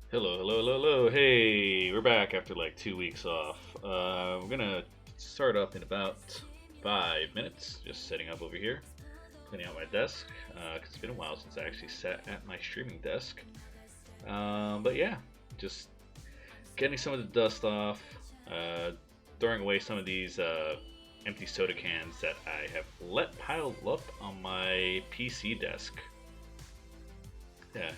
Hello, hello, hello, hello. Hey, we're back after like 2 weeks off. We're gonna start up in about 5 minutes. Just setting up over here, cleaning out my desk, because it's been a while since I actually sat at my streaming desk. But yeah, just getting some of the dust off, uh, throwing away some of these empty soda cans that I have let piled up on my PC desk.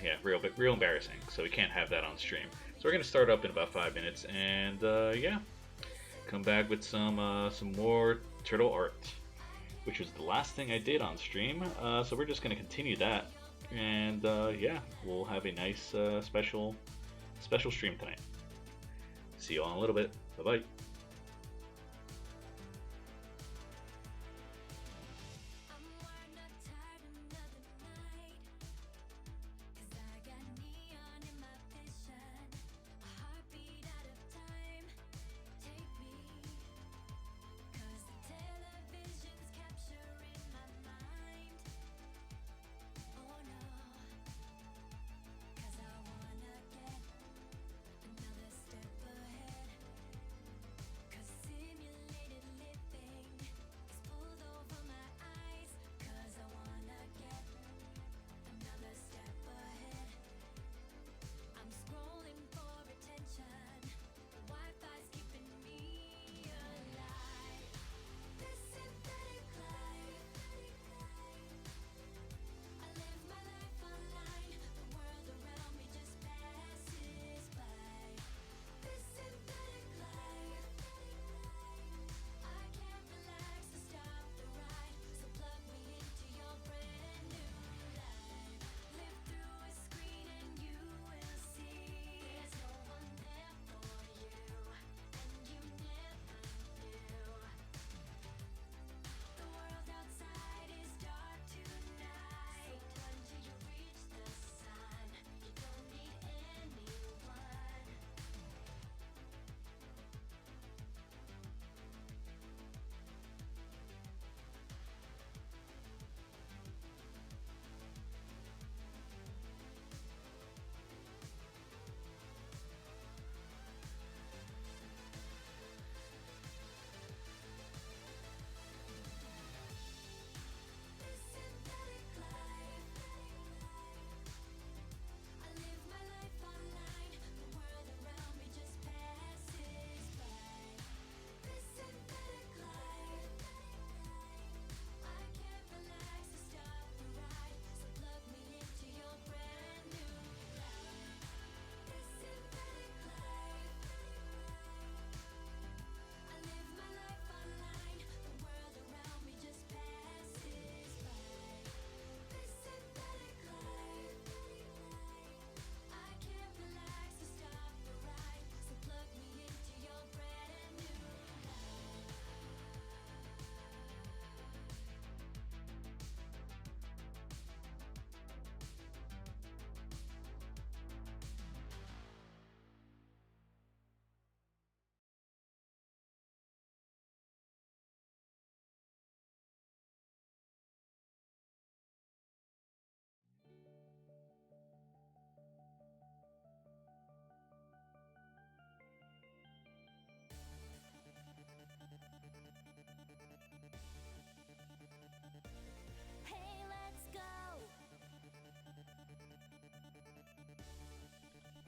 Yeah, real embarrassing. So we can't have that on stream. So we're gonna start up in about 5 minutes, and yeah, come back with some more turtle art, which was the last thing I did on stream. So we're just gonna continue that, and yeah, we'll have a nice special stream tonight. See you all in a little bit. Bye bye.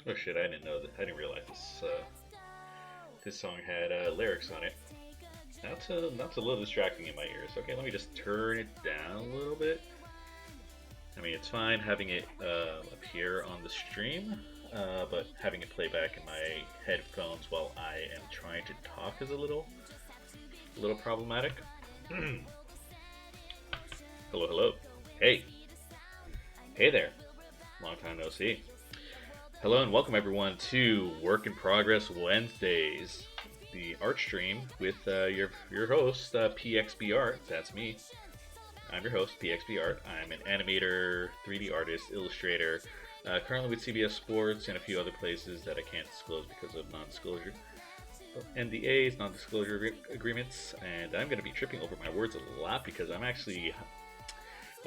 Oh shit! I didn't know that. I didn't realize this song had lyrics on it. That's a little distracting in my ears. Okay, let me just turn it down a little bit. I mean, it's fine having it appear on the stream, but having it play back in my headphones while I am trying to talk is a little problematic. Hello, hello. Hey, hey there. Long time no see. Hello and welcome everyone to Work in Progress Wednesdays, the art stream with your host PXB Art. That's me. I'm your host PXB Art. I'm an animator, 3D artist, illustrator, currently with CBS Sports and a few other places that I can't disclose because of non-disclosure NDAs, non-disclosure agreements. And I'm going to be tripping over my words a lot because I'm actually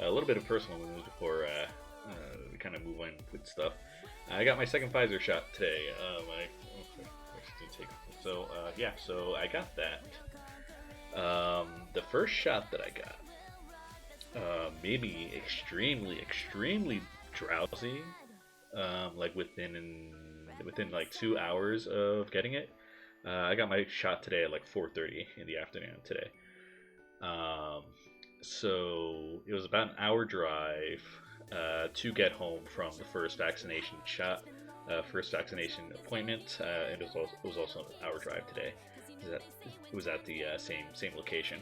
a little bit of personal news before we kind of move on with stuff. I got my second Pfizer shot today. Yeah, so I got that. The first shot that I got made me extremely drowsy. Like within like 2 hours of getting it. I got my shot today at like 4:30 in the afternoon today. Um, so it was about an hour drive to get home from the first vaccination shot, first vaccination appointment. It was also an hour drive today. It was at the same location.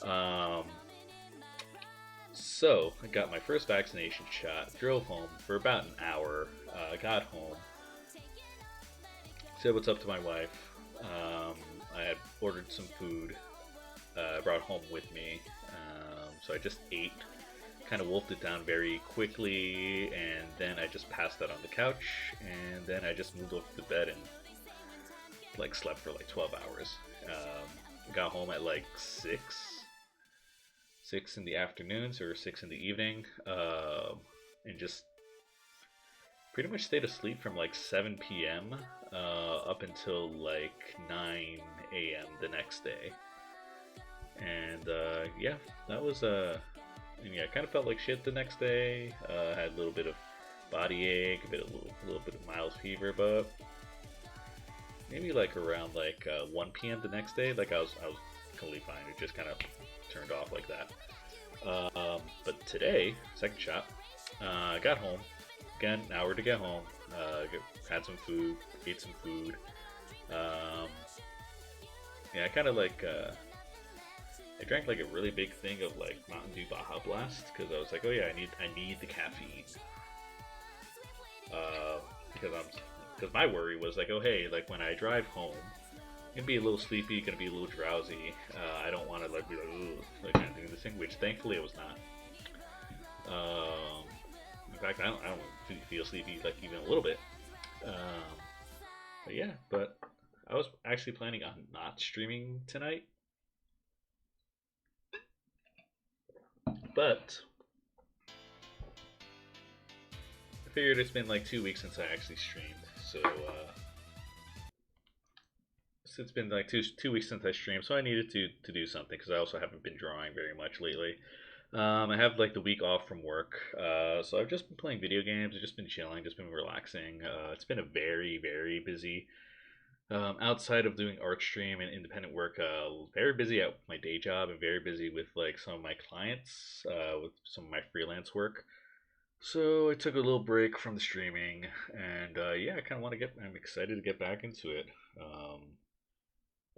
Um, so I got my first vaccination shot. Drove home for about an hour. Got home. Said what's up to my wife. I had ordered some food. Brought home with me. So I just ate, kind of wolfed it down very quickly, and then I just passed out on the couch, and then I just moved over to bed and like slept for like 12 hours. Got home at like six in the afternoons or 6 in the evening, and just pretty much stayed asleep from like 7 p.m. Up until like 9 a.m. the next day. And yeah, that was and yeah, I kind of felt like shit the next day. Had a little bit of body ache, a little bit of mild fever, but maybe like around like 1 p.m. the next day, like I was completely fine. It just kind of turned off like that. But today, second shot, got home again, an hour to get home. Had some food, ate some food. Yeah, I kind of like. I drank like a really big thing of like Mountain Dew Baja Blast because I was like, oh yeah, I need the caffeine. Because my worry was like, oh hey, like when I drive home, I'm gonna be a little sleepy, gonna be a little drowsy. I don't want to like be like, ugh, like kind of doing this thing, which thankfully it was not. In fact, I don't feel sleepy like even a little bit. But yeah, but I was actually planning on not streaming tonight. But I figured it's been like 2 weeks since I actually streamed, so it's been like two weeks since I streamed, so I needed to do something because I also haven't been drawing very much lately. I have like the week off from work, so I've just been playing video games. I've just been chilling, just been relaxing. It's been a very busy. Outside of doing art stream and independent work, very busy at my day job and very busy with like some of my clients, with some of my freelance work. So I took a little break from the streaming, and yeah, I kind of want to get. I'm excited to get back into it. I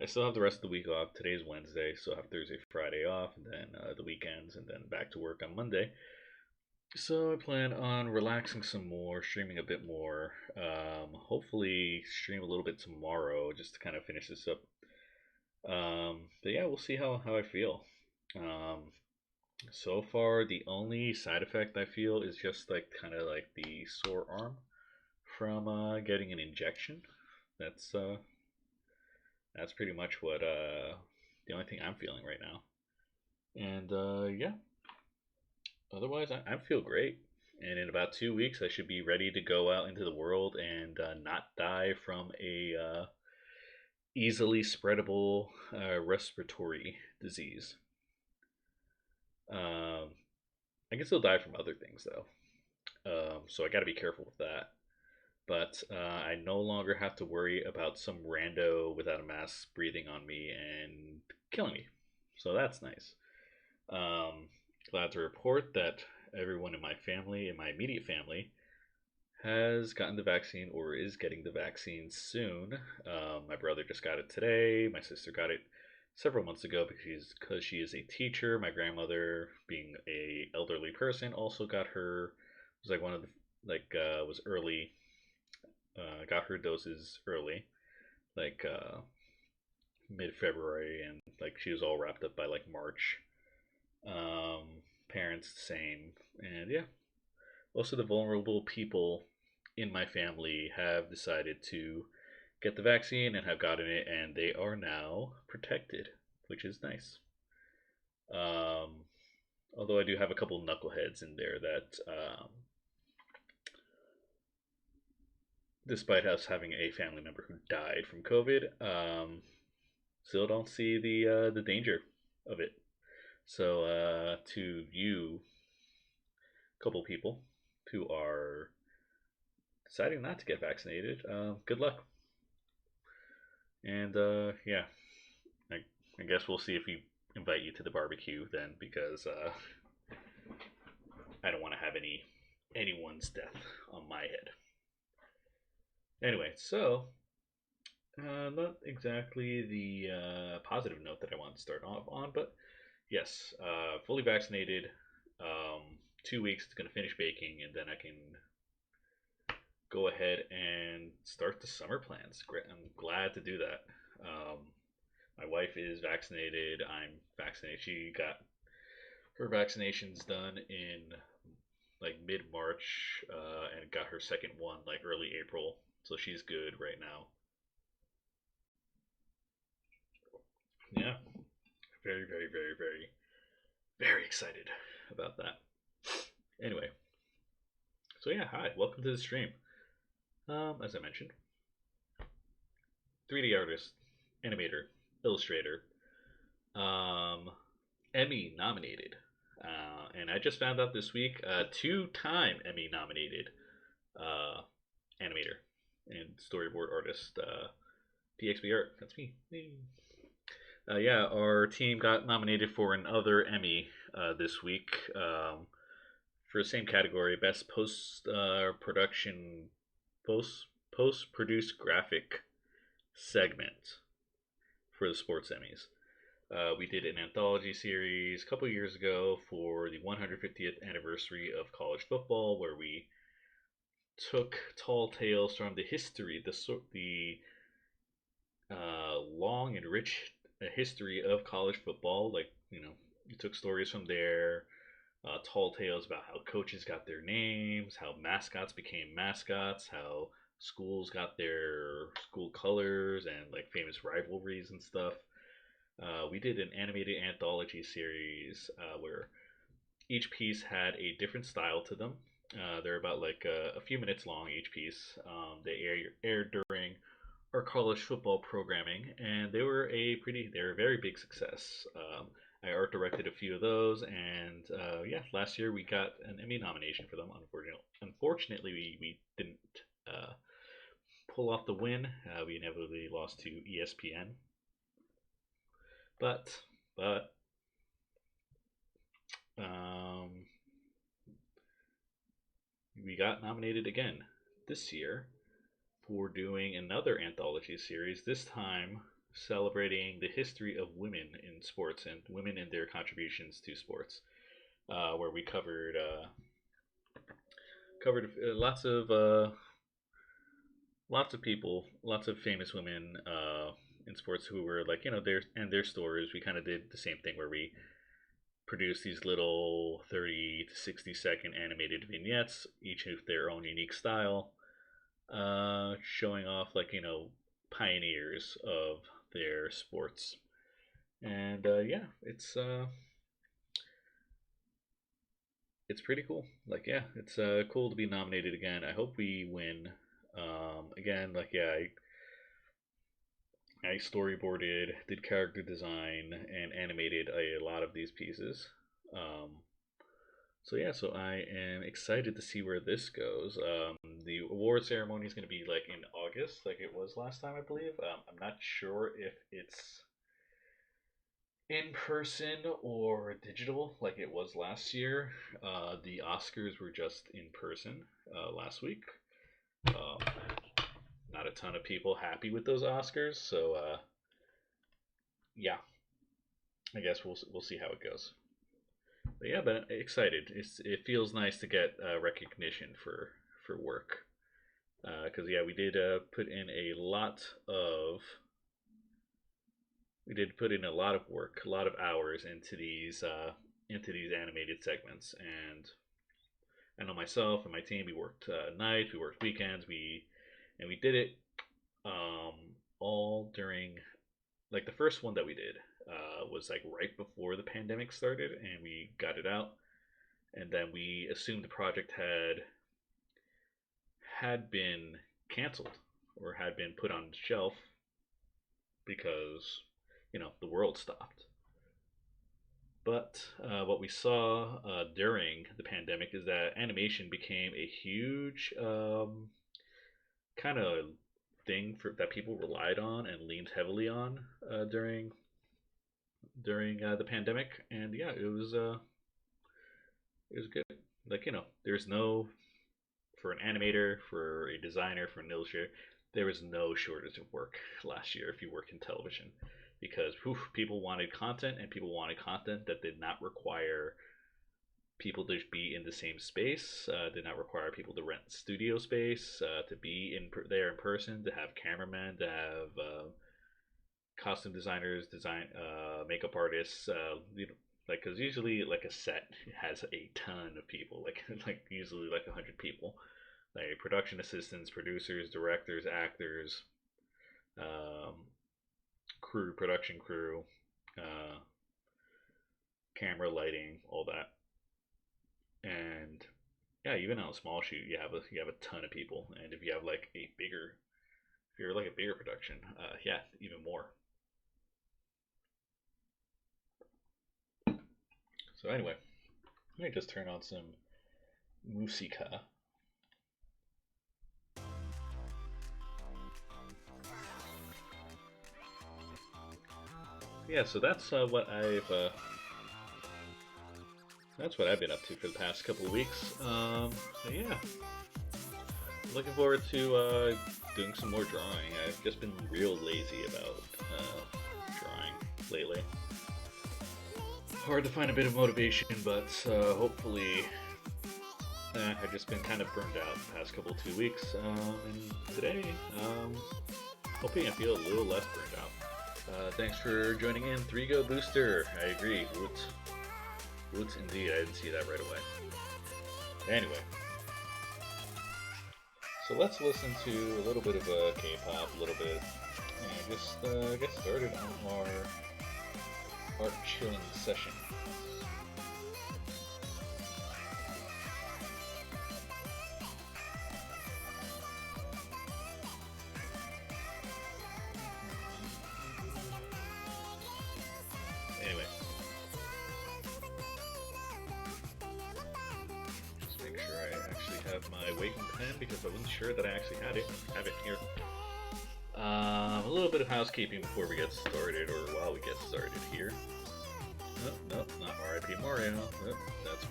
still have the rest of the week off. Today's Wednesday, so I have Thursday, Friday off, and then the weekends, and then back to work on Monday. So I plan on relaxing some more, streaming a bit more. Hopefully, stream a little bit tomorrow just to kind of finish this up. But yeah, we'll see how I feel. Um, so far, the only side effect I feel is just like kind of like the sore arm from getting an injection. That's uh, that's pretty much what the only thing I'm feeling right now. And yeah, otherwise I feel great. And in about 2 weeks, I should be ready to go out into the world and not die from a easily spreadable respiratory disease. Um, I can still die from other things though, so I got to be careful with that. But I no longer have to worry about some rando without a mask breathing on me and killing me. So that's nice. Um, Glad to report that everyone in my family, in my immediate family, has gotten the vaccine or is getting the vaccine soon. My brother just got it today. My sister got it several months ago because she is a teacher. My grandmother, being a elderly person, also got her. Was like one of the was early. Got her doses early, like mid February, and like she was all wrapped up by like March. Parents the same, and yeah, most of the vulnerable people in my family have decided to get the vaccine and have gotten it, and they are now protected, which is nice. Um, Although I do have a couple knuckleheads in there that despite us having a family member who died from COVID, still don't see the danger of it. So to you, couple people who are deciding not to get vaccinated, good luck. And yeah, I, I guess we'll see if we invite you to the barbecue then, because I don't want to have anyone's death on my head. Anyway, so not exactly the positive note that I want to start off on, but yes, fully vaccinated. 2 weeks, it's going to finish baking, and then I can go ahead and start the summer plans. I'm glad to do that. My wife is vaccinated. I'm vaccinated. She got her vaccinations done in like mid March, and got her second one like early April. So she's good right now. Yeah, very, very, very, very, very excited about that. Anyway, so yeah, hi, welcome to the stream. As I mentioned, 3D artist, animator, illustrator, um, Emmy nominated. And I just found out this week, two-time Emmy nominated uh, animator and storyboard artist, PXB Art. That's me. Yeah, our team got nominated for another Emmy this week, for the same category, best production post produced graphic segment for the sports Emmys. We did an anthology series a couple years ago for the 150th anniversary of college football, where we took tall tales from the history, the long and rich history of college football. Like, we took stories from there, tall tales about how coaches got their names, how mascots became mascots, how schools got their school colors, and like famous rivalries and stuff. We did an animated anthology series where each piece had a different style to them. They're about like a few minutes long each piece. Aired during our college football programming, and they were a very big success. I art directed a few of those, and yeah, last year we got an Emmy nomination for them. Unfortunately, we didn't uh, pull off the win. We inevitably lost to ESPN, but um, we got nominated again this year for doing another anthology series. This time celebrating the history of women in sports and women and their contributions to sports, where we covered lots of people, lots of famous women in sports who were like, their stories. We kind of did the same thing where we produced these little 30 to 60-second animated vignettes, each with their own unique style, showing off like, pioneers of their sports. And yeah, it's pretty cool. Like, yeah, it's cool to be nominated again. I hope we win. Again, like, yeah, I storyboarded, did character design, and animated a lot of these pieces. So yeah, so I am excited to see where this goes. The award ceremony is going to be like in August, like it was last time, I believe. I'm not sure if it's in person or digital like it was last year. The Oscars were just in person last week. Um, Not a ton of people happy with those Oscars, so yeah, I guess we'll see how it goes. But yeah, but excited. It feels nice to get recognition for work, because yeah, we did put in a lot of we did put in a lot of work, a lot of hours into these animated segments. And I know myself and my team, we worked nights, we worked weekends, we did it um, all during, like, the first one that we did was like right before the pandemic started, and we got it out. And then we assumed the project had been canceled or had been put on the shelf because the world stopped. But what we saw during the pandemic is that animation became a huge kind of thing that people relied on and leaned heavily on during the pandemic, and yeah, it was good. Like there's no for an animator, for a designer, for an illustrator, there was no shortage of work last year if you work in television, because people wanted content, and people wanted content that did not require people to be in the same space, did not require people to rent studio space, to be there in person, to have cameramen, to have costume designers, makeup artists, like because usually like a set has a ton of people, like usually like 100 people, like production assistants, producers, directors, actors, um, production crew, uh, camera, lighting, all that, and yeah, even on a small shoot, you have a ton of people, and if you have like if you're like a bigger production, yeah, even more. So anyway, let me just turn on some musica. Yeah, so that's what I've been up to for the past couple of weeks. Yeah, looking forward to doing some more drawing. I've just been real lazy about drawing lately. Hard to find a bit of motivation, but hopefully, I've just been kind of burned out the past couple 2 weeks. And today, hoping I feel a little less burned out. Thanks for joining in, 3Go Booster. I agree. Woots indeed. I didn't see that right away. Anyway, so let's listen to a little bit of K-pop, a little bit, and just get started on our art chilling session. Anyway, just make sure I actually have my waking pen, because I wasn't sure that I actually had it. Have it here. A little bit of housekeeping before we get started, or while we get started here. Nope, not R.I.P. Mario. Nope, that's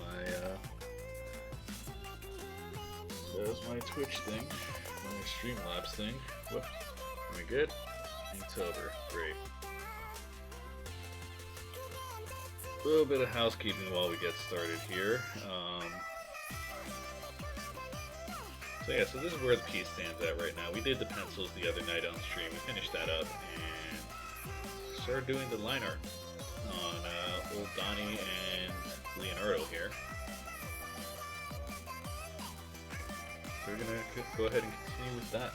my Twitch thing, my Streamlabs thing. Whoops. Are we good? Inktober, great. A little bit of housekeeping while we get started here. So yeah, so this is where the piece stands at right now. We did the pencils the other night on stream. We finished that up and started doing the line art on old Donnie and Leonardo here. So we're gonna go ahead and continue with that.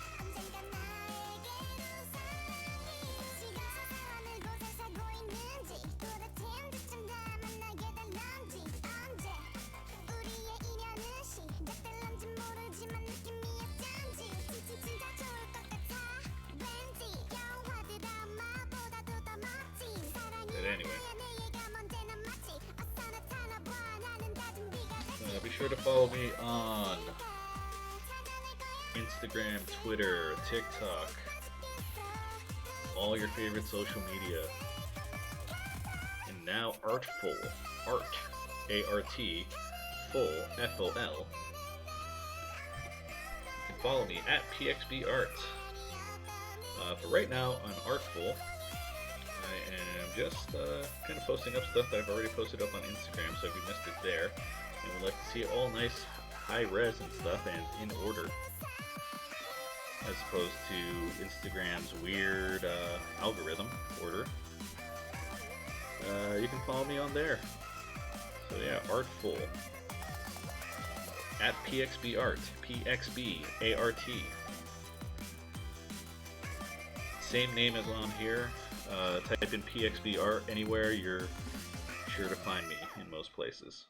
Be sure to follow me on Instagram, Twitter, TikTok, all your favorite social media. And now Artful, Art, A-R-T, Full, F-O-L. You can follow me at PXB Art. For right now on Artful, I am just kind of posting up stuff that I've already posted up on Instagram, so if you missed it there, and would like to see it all nice, high res and stuff, and in order, as opposed to Instagram's weird algorithm order, you can follow me on there. So yeah, Artful at PXB Art, PXB ART. Same name as on here. Type in PXB Art anywhere, you're sure to find me in most places.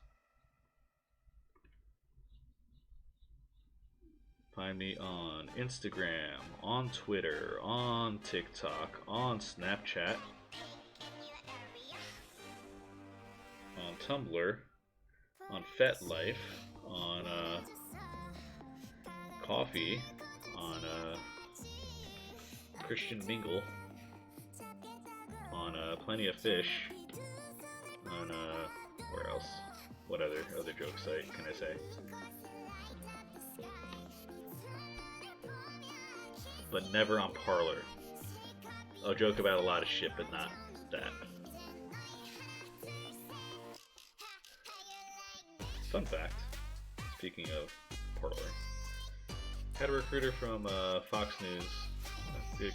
Find me on Instagram, on Twitter, on TikTok, on Snapchat, on Tumblr, on FetLife, on Coffee, on Christian Mingle, on Plenty of Fish, on where else? What other joke site can I say? But never on Parlor. I'll joke about a lot of shit, but not that. Fun fact, speaking of Parlor, had a recruiter from Fox News,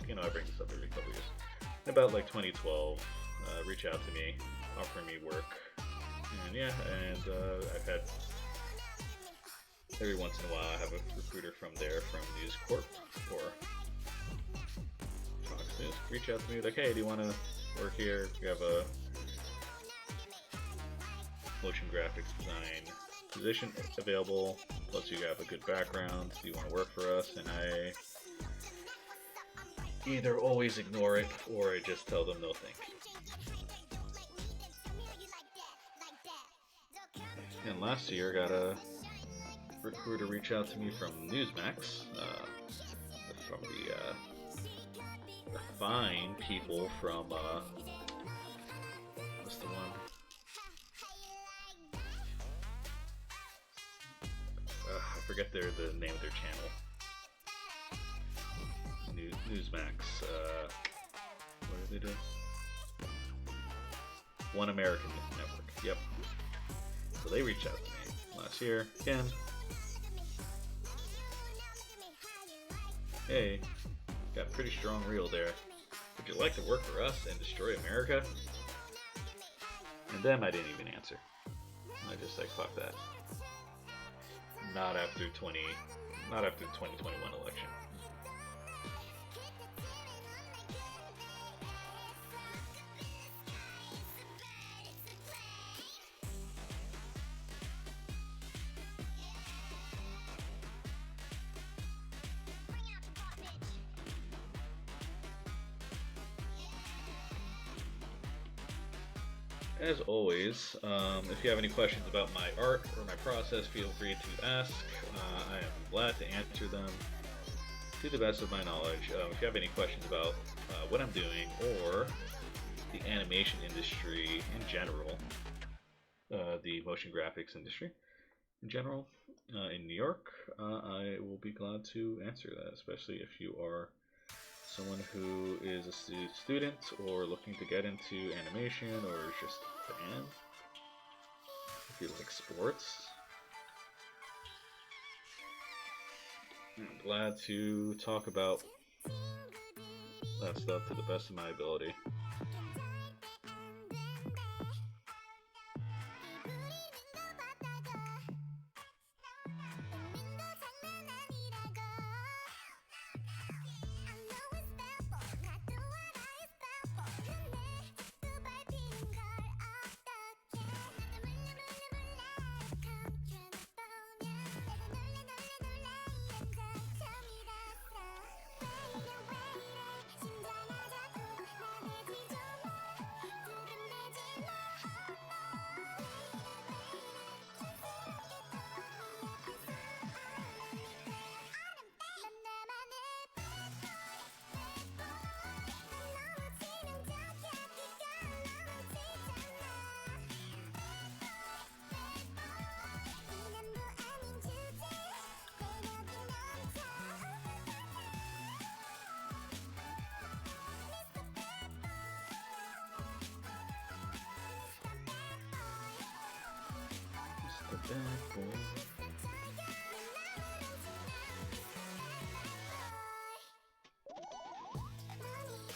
you know, I bring this up every couple years, in about like 2012, reach out to me, offer me work, and yeah, and I've had, every once in a while I have a recruiter from there, from News Corp, or Fox News, reach out to me like, hey, do you want to work here? You have a motion graphics design position available, plus you have a good background, do you want to work for us? And I either always ignore it, or I just tell them no thank you. And last year got a recruiter reach out to me from Newsmax, from the fine people from, what's the one? I forget the name of their channel. Newsmax, what do they do? One American Network, yep. So they reached out to me last year, again. Hey, got a pretty strong reel there. Would you like to work for us and destroy America? And then I didn't even answer. I just like, fuck that. Not after the 2021 election. As always, if you have any questions about my art or my process, feel free to ask. I am glad to answer them to the best of my knowledge. If you have any questions about what I'm doing or the animation industry in general, the motion graphics industry in general in New York, I will be glad to answer that, especially if you are someone who is a student or looking to get into animation, or is just a fan. If you like sports, I'm glad to talk about that stuff to the best of my ability.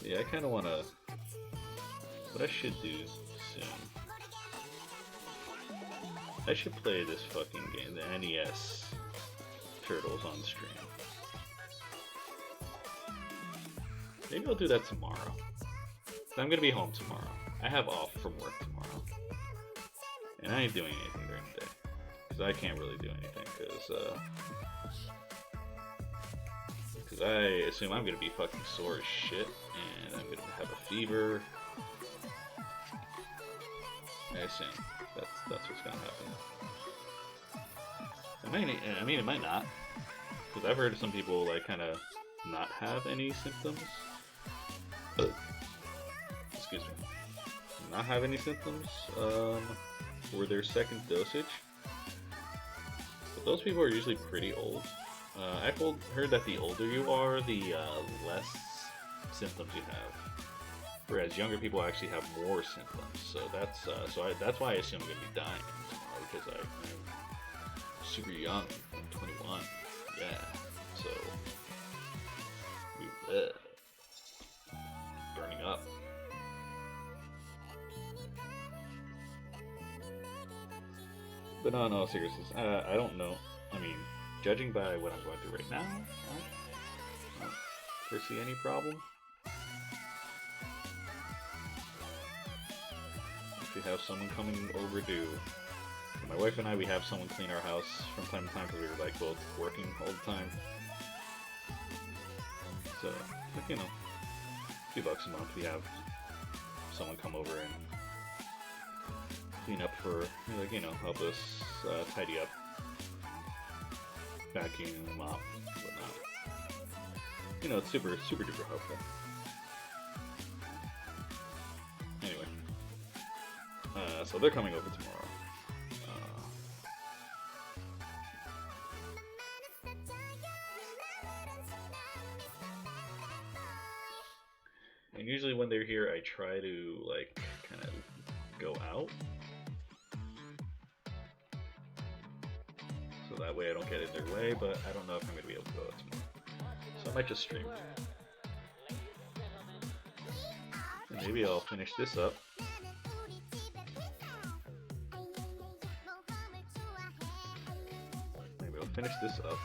Yeah, I kind of want to. What I should do soon. I should play this fucking game, the NES Turtles, on stream. Maybe I'll do that tomorrow. I'm gonna be home tomorrow. I have off from work tomorrow. And I ain't doing anything during the day. Because I can't really do anything, because I assume I'm gonna be fucking sore as shit, and I'm gonna have a fever. I assume that's what's gonna happen. I mean, it might not, because I've heard some people like kind of not have any symptoms. Excuse me, not have any symptoms for their second dosage. But those people are usually pretty old. I've heard that the older you are, the less symptoms you have. Whereas younger people actually have more symptoms. So that's why I assume I'm gonna be dying tomorrow, because I'm super young. I'm 21. Yeah. So burning up. But no, seriously. I don't know. I mean, judging by what I'm going through right now, I don't foresee any problem. If we have someone coming overdue, my wife and I, we have someone clean our house from time to time because we're like both working all the time. So, like, you know, a few bucks a month, we have someone come over and clean up for, like, you know, help us tidy up, vacuum, mop, whatnot. You know, it's super duper helpful. Anyway, so they're coming over tomorrow. And usually when they're here, I try to, like, kind of go out. So that way I don't get in their way, but I don't know if I'm going to be able to go out tomorrow. So I might just stream. And maybe I'll finish this up. Maybe I'll finish this up.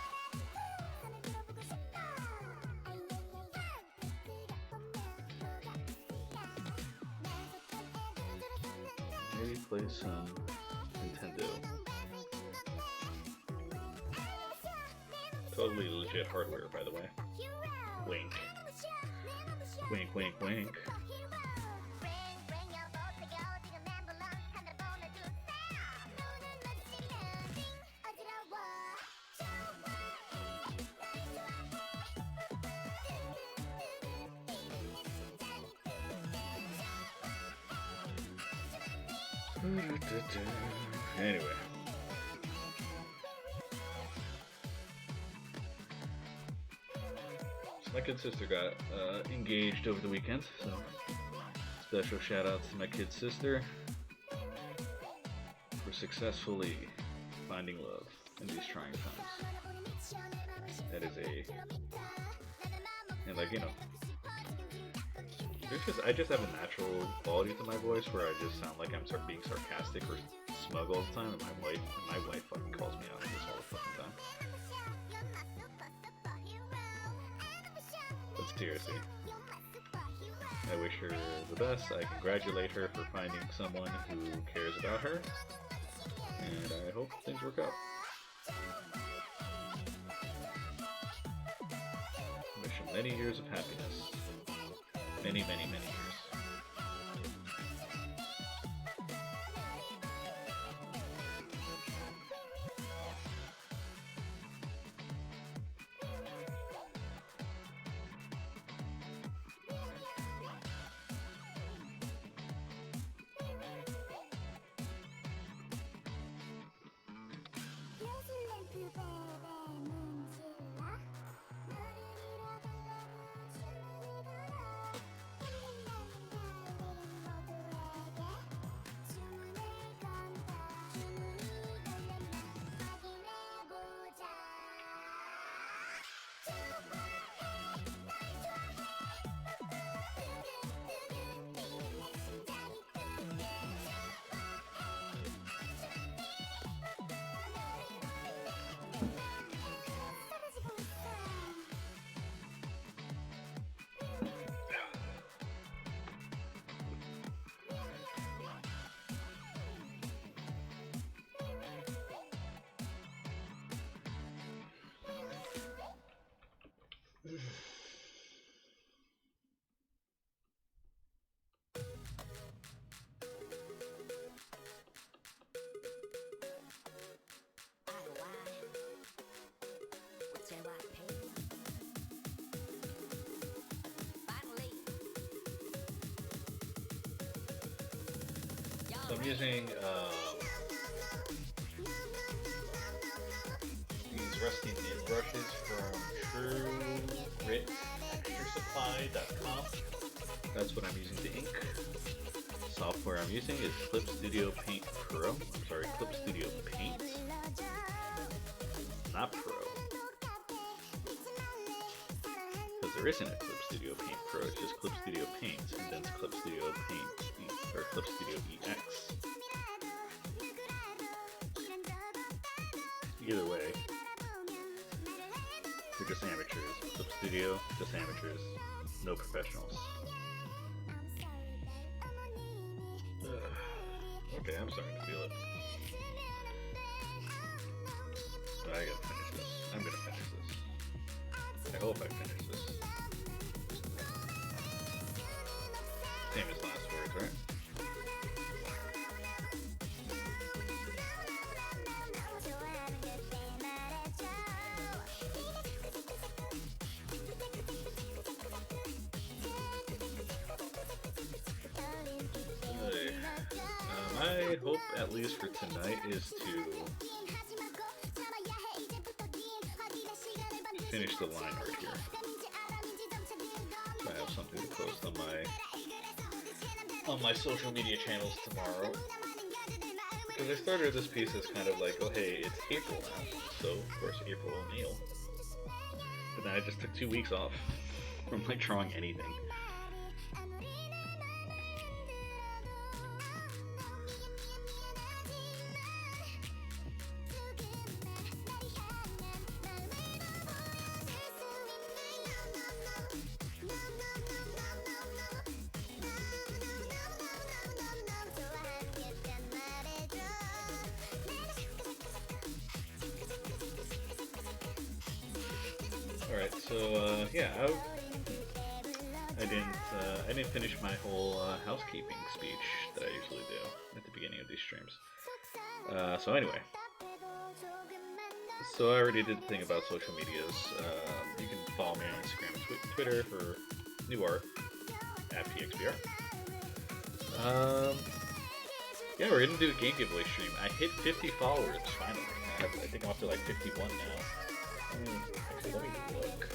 Maybe play some Nintendo. Totally legit hardware, by the way. Wink. Wink, wink, wink. Anyway. So my kid sister got engaged over the weekend, so special shout outs to my kid sister for successfully finding love in these trying times. That is and like, you know, I just have a natural quality to my voice where I just sound like I'm being sarcastic or smug all the time, and my wife fucking calls me out on this all the fucking time. But seriously, I wish her the best. I congratulate her for finding someone who cares about her, and I hope things work out. Wish her many years of happiness. Many, many, many years. So I'm using these rusty nib brushes from TrueGritTextureSupply.com. That's what I'm using to ink. Software I'm using is Clip Studio Paint Pro. I'm sorry, Clip Studio Paint, not Pro. Because there isn't a Clip Studio Paint Pro, it's just Clip Studio Paint, and then it's Clip Studio Paint, or Clip Studio EX. Either way, we're just amateurs. Clip Studio, just amateurs, no professionals. Okay, I'm starting to feel it. I gotta finish this. I'm gonna finish this. I hope I finish this. Famous last words, right? My hope, at least for tonight, is to finish the line art here. So I have something to post on my social media channels tomorrow. Because I started this piece as kind of like, oh hey, it's April now, so of course April O'Neil. But then I just took 2 weeks off from like drawing anything. Alright, so yeah, I didn't finish my whole housekeeping speech that I usually do at the beginning of these streams. So anyway, so I already did the thing about social medias. You can follow me on Instagram and Twitter for new art at PXBR. Yeah, we're gonna do a game giveaway stream. I hit 50 followers finally. I think I'm up to like 51 now. Actually, let me look.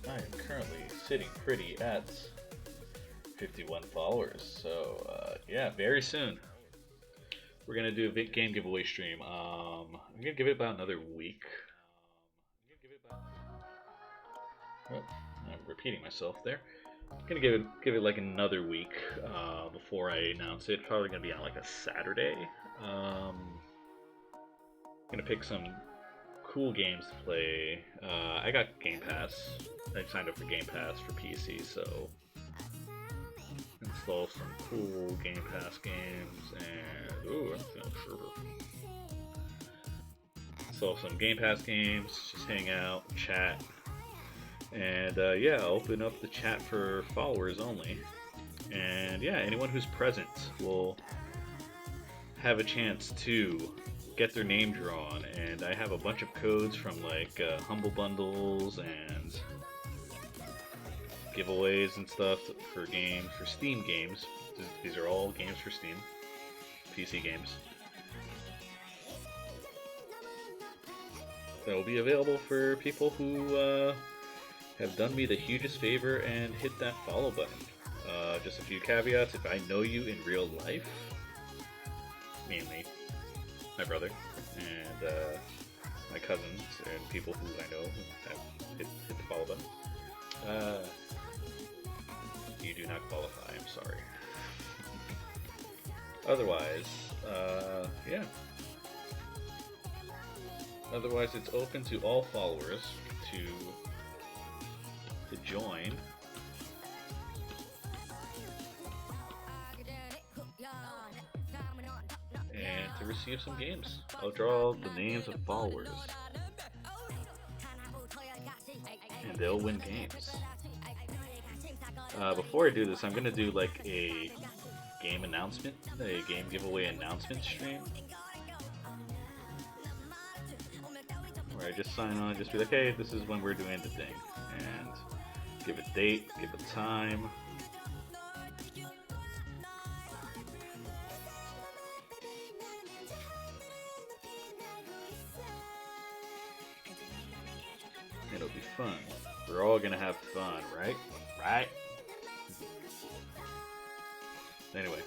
I am currently sitting pretty at 51 followers, so yeah, very soon we're gonna do a big game giveaway stream. I'm gonna give it about another week. Oh, I'm repeating myself there. I'm gonna give it like another week before I announce it. Probably gonna be on like a Saturday. I'm gonna pick some cool games to play. I got Game Pass. I signed up for Game Pass for PC, so install some cool Game Pass games and ooh, I'm feeling fervor. Install some Game Pass games, just hang out, chat. And yeah, open up the chat for followers only. And yeah, anyone who's present will have a chance to get their name drawn. And I have a bunch of codes from like Humble Bundles and giveaways and stuff for games, for Steam games. These are all games for Steam, PC games. That will be available for people who have done me the hugest favor and hit that follow button. Just a few caveats: if I know you in real life, mainly my brother and my cousins and people who I know who have hit the follow button, you do not qualify, I'm sorry. Otherwise, yeah. Otherwise, it's open to all followers to join. And to receive some games. I'll draw the names of followers. And they'll win games. Before I do this, I'm gonna do like a game announcement, the game giveaway announcement stream, where I just sign on, just be like, hey, this is when we're doing the thing, and give a date, give a time. It'll be fun. We're all gonna have fun, right? Right? Anyway.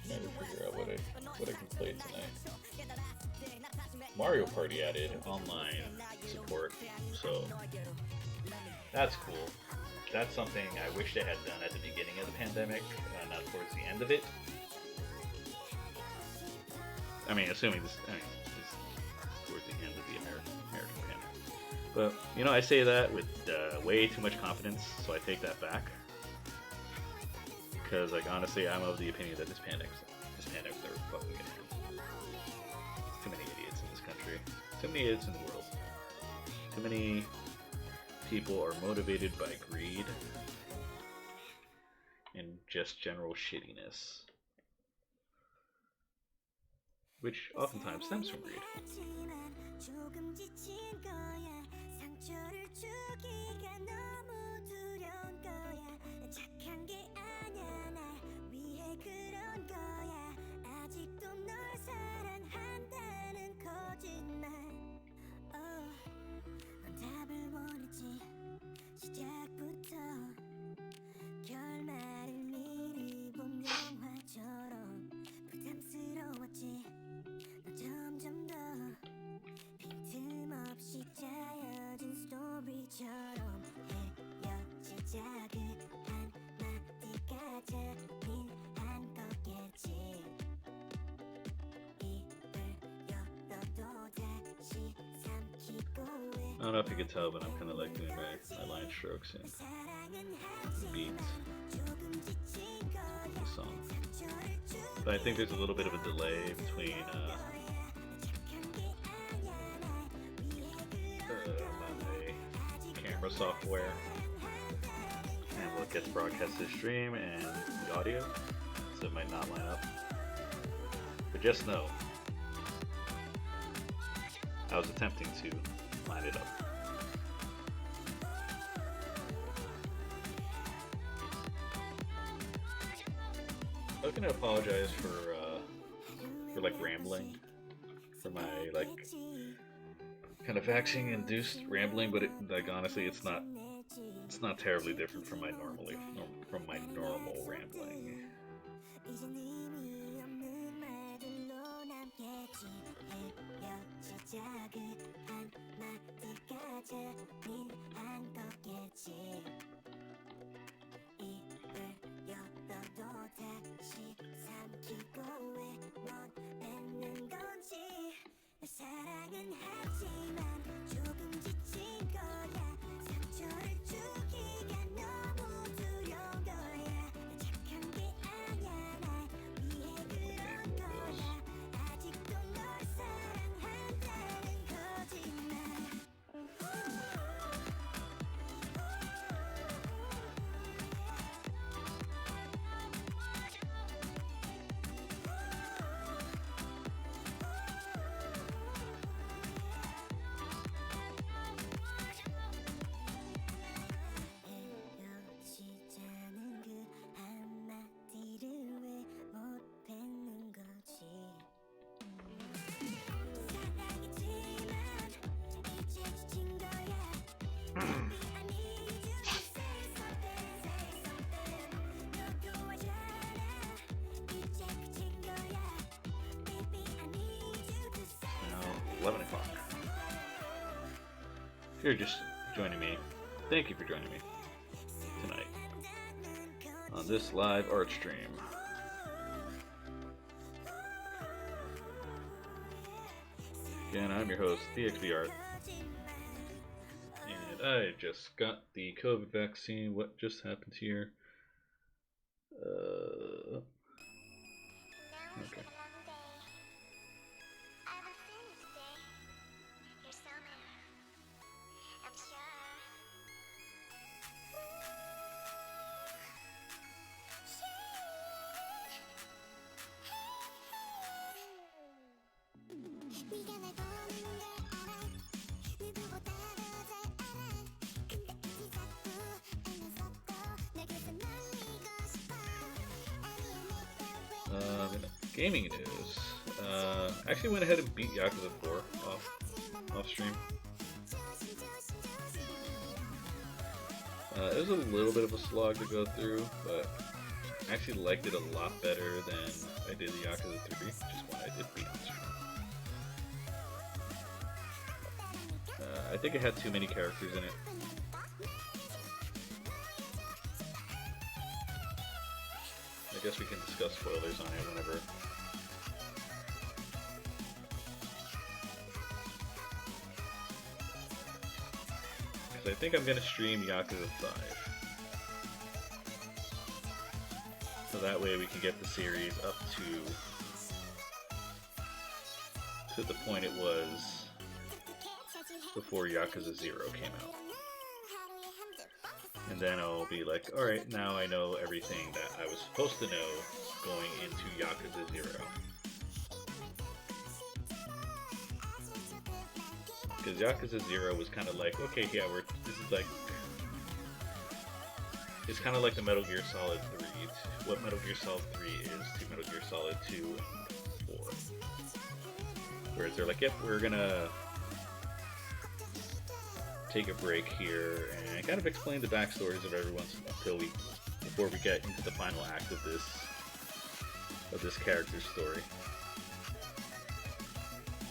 Trying to figure out what I can play tonight. Mario Party added online support, so that's cool. That's something I wish they had done at the beginning of the pandemic, not towards the end of it. I mean, assuming this is towards the end of the American pandemic. But, you know, I say that with way too much confidence, so I take that back. Because, like, honestly, I'm of the opinion that this pandemic's never fucking gonna end. Too many idiots in this country. Too many idiots in the world. Too many people are motivated by greed and just general shittiness, which oftentimes stems from greed. I don't know if you can tell, but I'm kind of like doing my line strokes and the beat of the song. But I think there's a little bit of a delay between my camera software and what gets broadcast to the stream and the audio, so it might not line up. But just know, I was attempting to line it up. I was gonna apologize for like rambling, for my like kind of vaccine-induced rambling, but like honestly, it's not terribly different from my normal rambling. 11 o'clock. If you're just joining me, thank you for joining me tonight on this live art stream. Again, I'm your host, DXBArt, and I just got the COVID vaccine. What just happened here? Okay. Gaming news. Actually went ahead and beat Yakuza 4 off stream. It was a little bit of a slog to go through, but I actually liked it a lot better than I did the Yakuza 3, which is why I did beat on stream. I think it had too many characters in it. I guess we can discuss spoilers on it whenever. Because I think I'm going to stream Yakuza 5. So that way we can get the series up to the point it was before Yakuza 0 came out. And then I'll be like, alright, now I know everything that I was supposed to know going into Yakuza 0. Because Yakuza 0 was kind of like, okay, yeah, this is like, it's kind of like the Metal Gear Solid 3, what Metal Gear Solid 3 is to Metal Gear Solid 2 and 4. Whereas they're like, yep, we're gonna take a break here and kind of explain the backstories of everyone before we get into the final act of this character's story.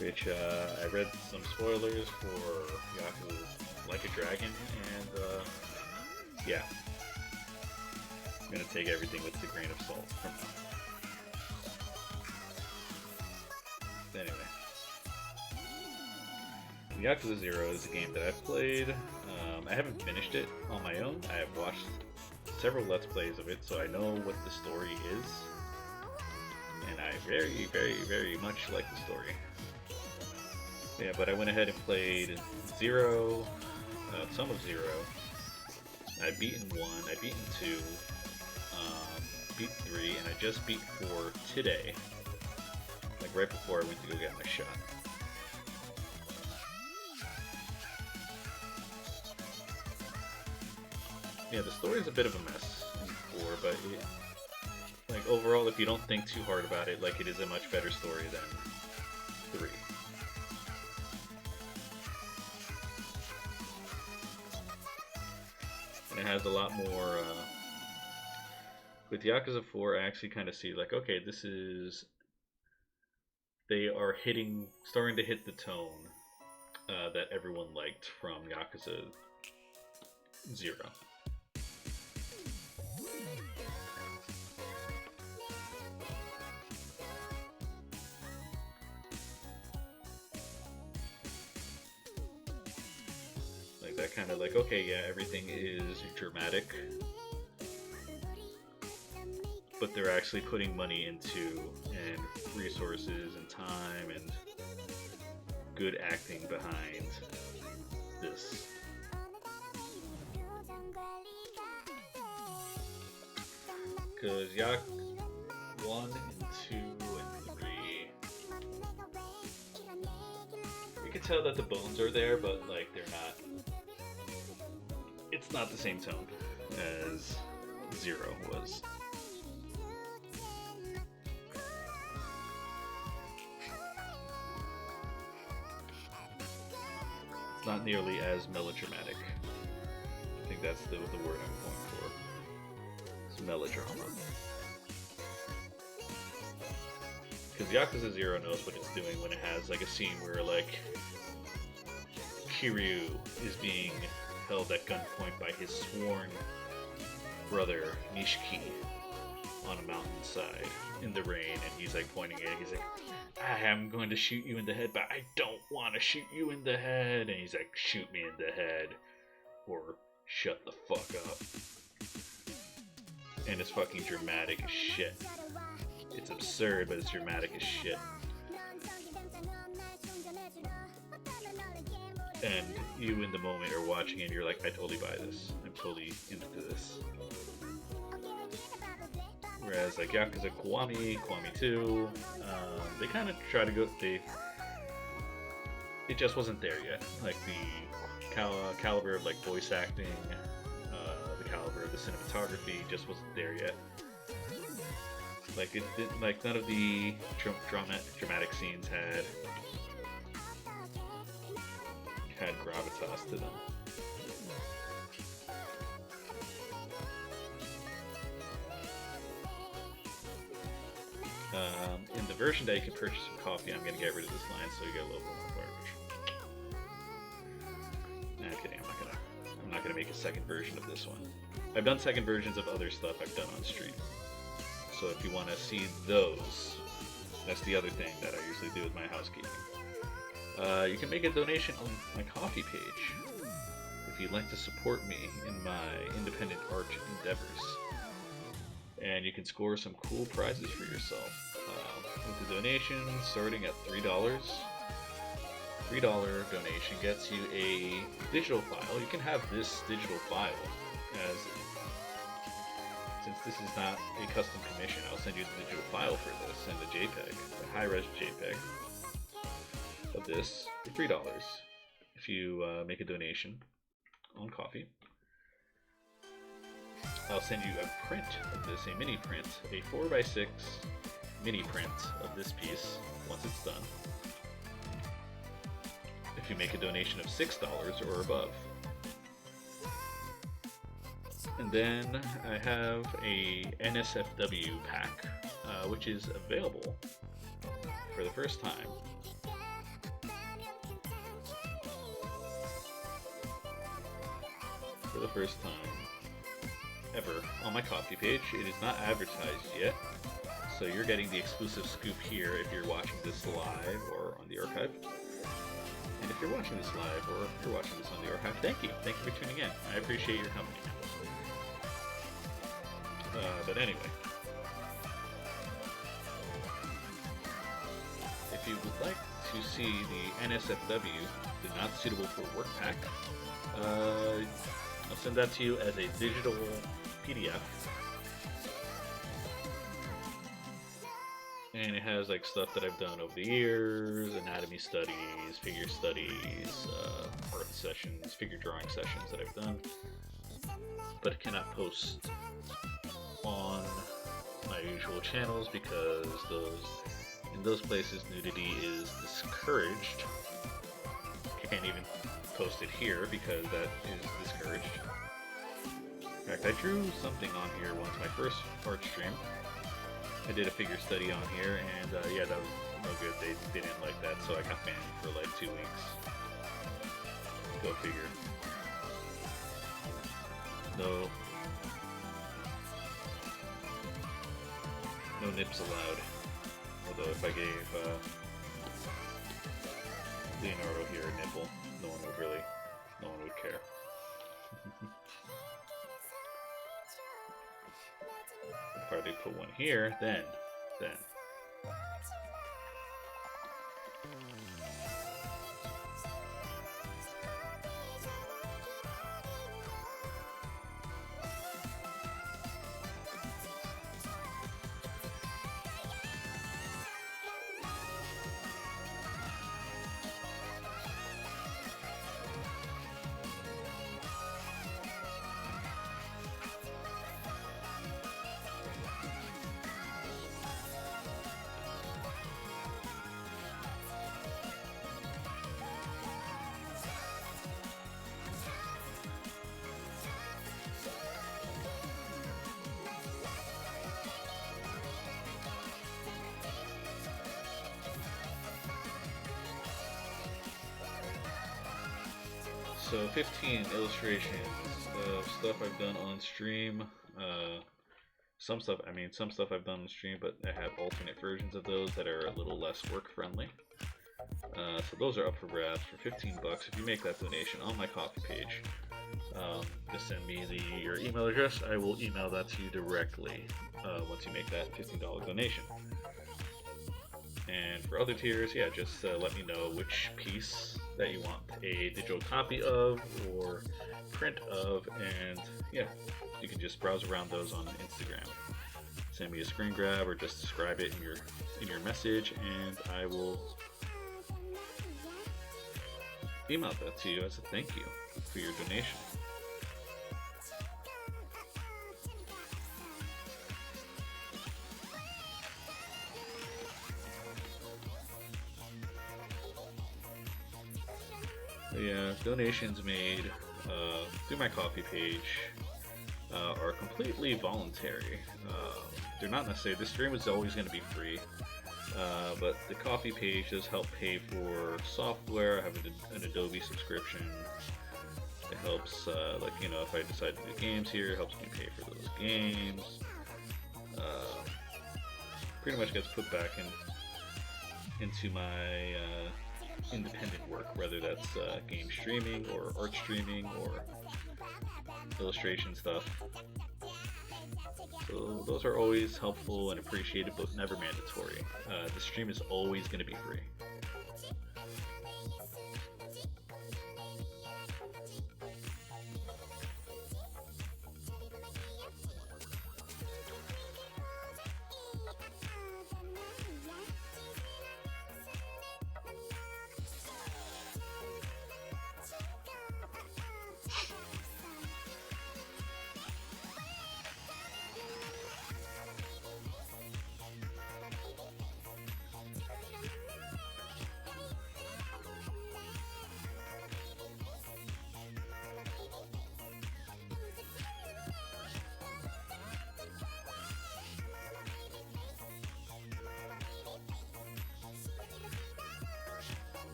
Which I read some spoilers for Yakuza Like a Dragon, and yeah, I'm gonna take everything with a grain of salt from now. Anyway. Yakuza 0 is a game that I've played. I haven't finished it on my own. I have watched several Let's Plays of it, so I know what the story is. And I very, very, very much like the story. Yeah, but I went ahead and played 0, some of 0. I've beaten 1, I've beaten 2, beat 3, and I just beat 4 today. Like right before I went to go get my shot. Yeah, the story is a bit of a mess in 4, but like overall, if you don't think too hard about it, like it is a much better story than 3. And it has a lot more. With Yakuza 4, I actually kind of see like, okay, this is. They are starting to hit the tone that everyone liked from Yakuza 0. That kind of like, okay, yeah, everything is dramatic, but they're actually putting money into, and resources and time and good acting behind this. Because Yak 1 and 2 and 3, you can tell that the bones are there, but like they're not. It's not the same tone as 0 was. It's not nearly as melodramatic. I think that's the word I'm going for. It's melodrama. because Yakuza 0 knows what it's doing when it has like a scene where like Kiryu is being held at gunpoint by his sworn brother Nishiki on a mountainside in the rain, and he's like pointing at it. He's like, I am going to shoot you in the head, but I don't want to shoot you in the head. And he's like, shoot me in the head or shut the fuck up. And it's fucking dramatic as shit. It's absurd, but it's dramatic as shit. And you in the moment are watching and you're like, I totally buy this. I'm totally into this. Whereas like Yakuza Kiwami 2, they kind of try to go, it just wasn't there yet. Like the caliber of like voice acting, the caliber of the cinematography just wasn't there yet. Like it didn't, like none of the dramatic scenes had gravitas to them. In the version that you can purchase from coffee, I'm going to get rid of this line so you get a little bit more garbage. Nah, I'm kidding. I'm not gonna make a second version of this one. I've done second versions of other stuff I've done on stream. So if you want to see those, that's the other thing that I usually do with my housekeeping. You can make a donation on my coffee page if you'd like to support me in my independent art endeavors. And you can score some cool prizes for yourself. With the donation starting at $3. $3 donation gets you a digital file. You can have this digital file as, since this is not a custom commission, I'll send you the digital file for this and the JPEG, the high-res JPEG of this for $3 if you make a donation on coffee. I'll send you a print of this, a mini print, a 4x6 mini print of this piece once it's done. If you make a donation of $6 or above. And then I have a NSFW pack, which is available for the first time. For the first time ever on my coffee page. It is not advertised yet, so you're getting the exclusive scoop here if you're watching this live or on the archive. And if you're watching this live or if you're watching this on the archive, thank you. Thank you for tuning in. I appreciate your company. But anyway, if you would like to see the NSFW, the Not Suitable for Work pack, I'll send that to you as a digital PDF. And it has like stuff that I've done over the years, anatomy studies, figure studies, art sessions, figure drawing sessions that I've done, but cannot post on my usual channels because in those places nudity is discouraged. Can't even post it here because that is discouraged. In fact, I drew something on here once, my first art stream. I did a figure study on here, and yeah, that was no good. They didn't like that, so I got banned for like 2 weeks. Go figure. No nips allowed. Although if I gave Leonardo here a nipple, no one would care. If I do put one here, then. so 15 illustrations of stuff I've done on stream. Some stuff, some stuff I've done on stream, but I have alternate versions of those that are a little less work friendly. So those are up for grabs for 15 bucks. If you make that donation on my Ko-fi page, just send me your email address. I will email that to you directly once you make that $15 donation. And for other tiers, yeah, just let me know which piece that you want a digital copy of or print of, and yeah, you can just browse around those on Instagram. Send me a screen grab or just describe it in your message, and I will email that to you as a thank you for your donation. Yeah, donations made through my Ko-fi page are completely voluntary. They're not necessarily, the stream is always going to be free, but the Ko-fi page does help pay for software. I have an Adobe subscription. It helps, like, you know, if I decide to do games here, it helps me pay for those games. Pretty much gets put back into my independent work, whether that's game streaming or art streaming or illustration stuff. So those are always helpful and appreciated, but never mandatory. The stream is always going to be free.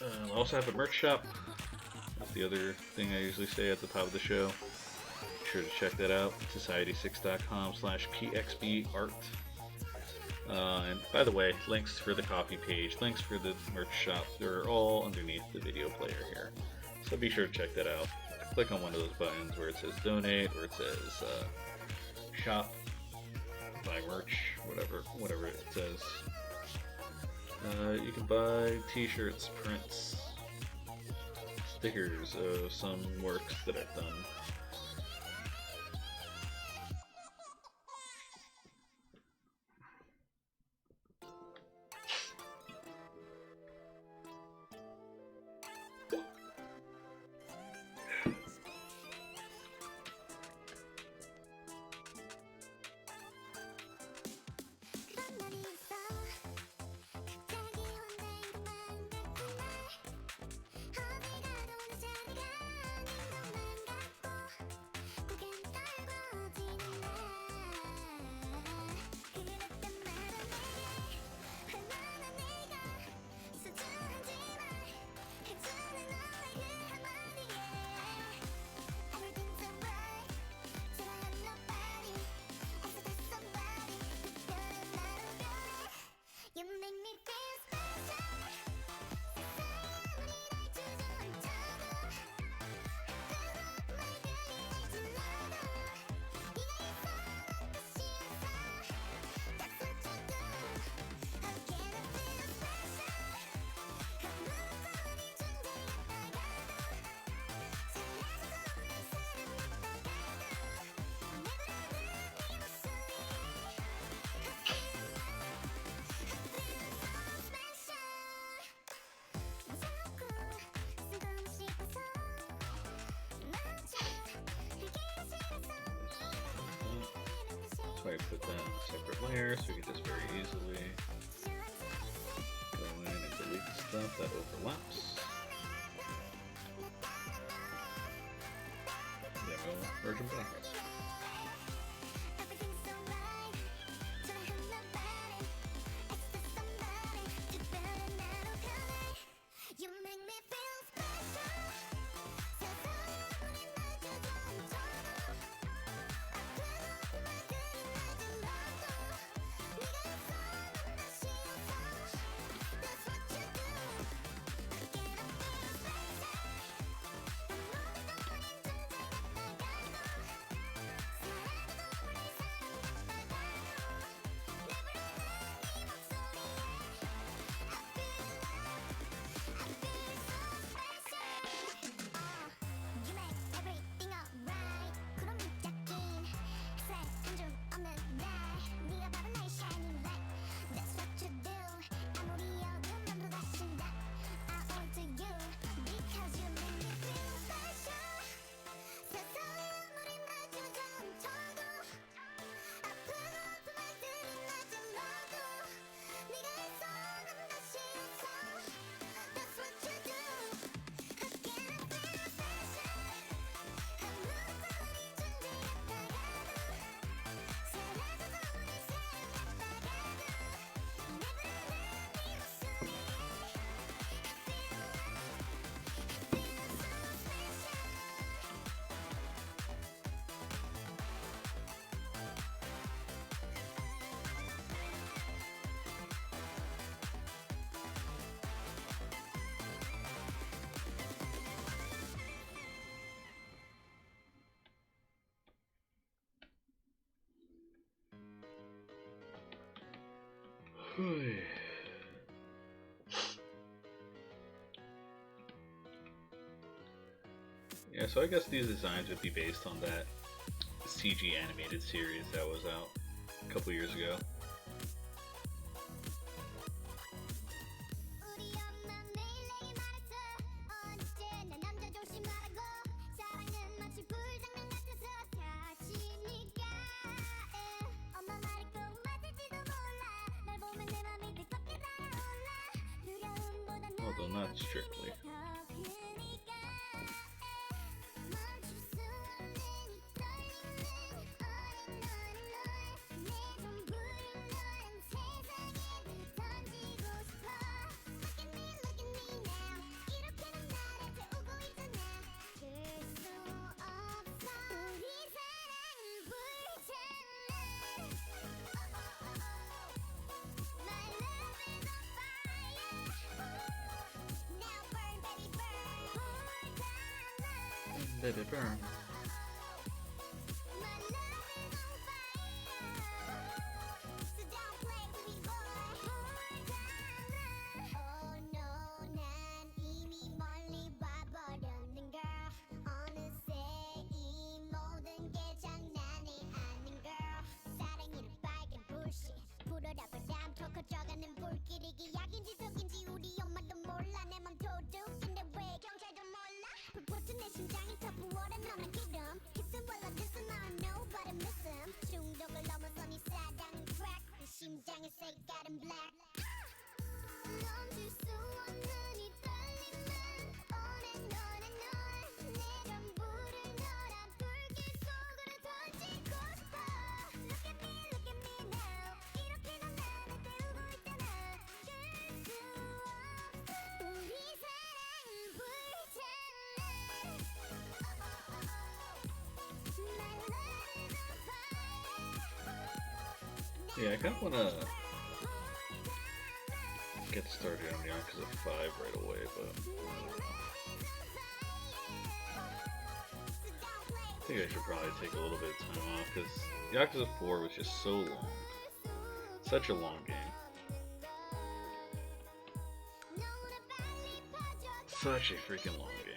I also have a merch shop. That's the other thing I usually say at the top of the show. Be sure to check that out. Society6.com/pxbart. And by the way, links for the Ko-fi page, links for the merch shop, they're all underneath the video player here. So be sure to check that out. Click on one of those buttons where it says donate, or it says shop, buy merch, whatever it says. You can buy t-shirts, prints, stickers of some works that I've done. So I put that in a separate layer so we can just very easily go in and delete stuff that overlaps. Demo version background. Yeah, so I guess these designs would be based on that CG animated series that was out a couple years ago. Although not strictly. Baby burn. Yeah, I kind of want to get started on Yakuza 5 right away, but I don't know. I think I should probably take a little bit of time off, because Yakuza 4 was just so long. Such a long game. Such a freaking long game.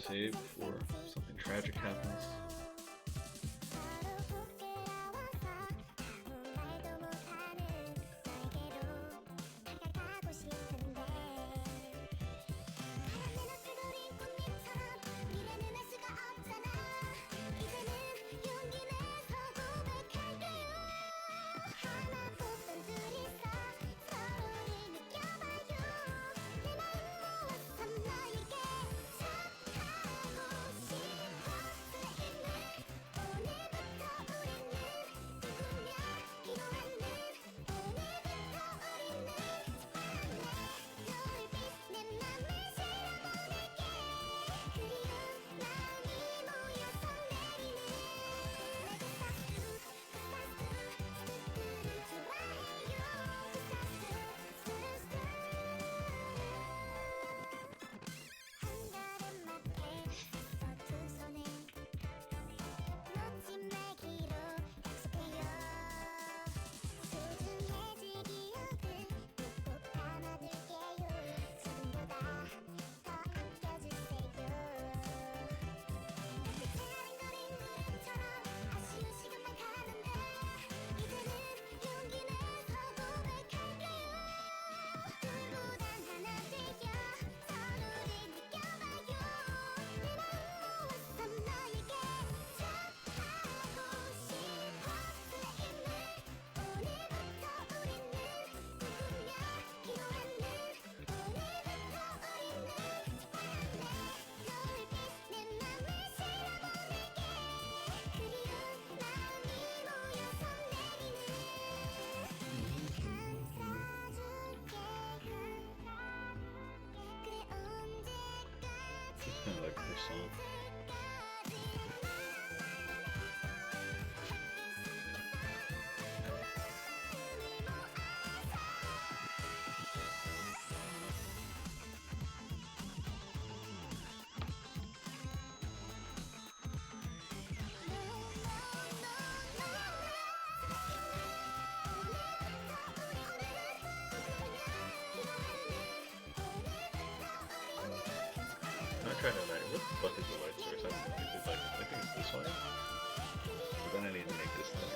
save before something tragic happens. Kind of like this song. I'm trying to imagine what the fuck is the light source. I think it's this one. But then I need to make this thing.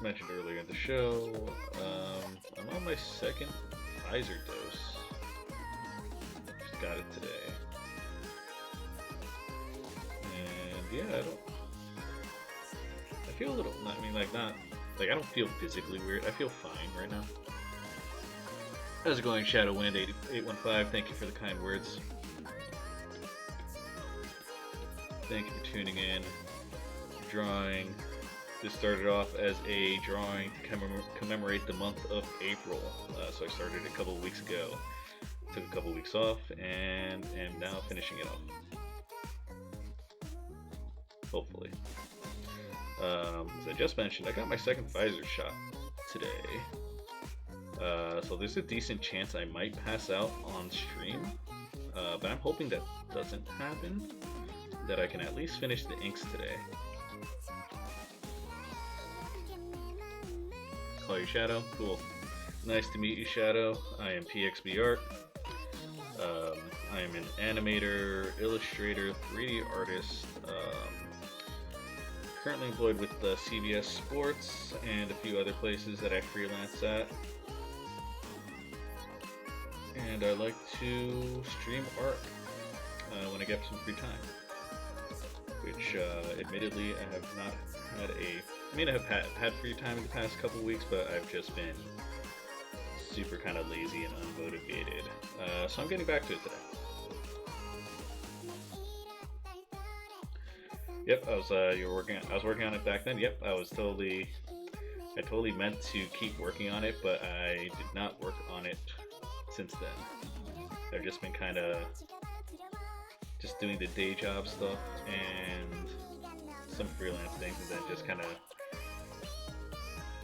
Mentioned earlier in the show, I'm on my second Pfizer dose. Just got it today. And yeah, I feel a little, I don't feel physically weird. I feel fine right now. How's it going, Shadowwind815? Thank you for the kind words. Thank you for tuning in. Drawing. This started off as a drawing to commemorate the month of April. So I started a couple of weeks ago. Took a couple of weeks off and am now finishing it off. Hopefully. As I just mentioned, I got my second Pfizer shot today. So there's a decent chance I might pass out on stream. But I'm hoping that doesn't happen. That I can at least finish the inks today. Call you Shadow? Cool. Nice to meet you, Shadow. I am PXB Art. I am an animator, illustrator, 3D artist. Currently employed with CBS Sports and a few other places that I freelance at. And I like to stream art when I get some free time. Which, admittedly, I have not had a I mean, I've had free time in the past couple weeks, but I've just been super kind of lazy and unmotivated. So I'm getting back to it today. Yep, I was I was working on it back then. Yep, I totally meant to keep working on it, but I did not work on it since then. I've just been kind of just doing the day job stuff and some freelance things, and then just kind of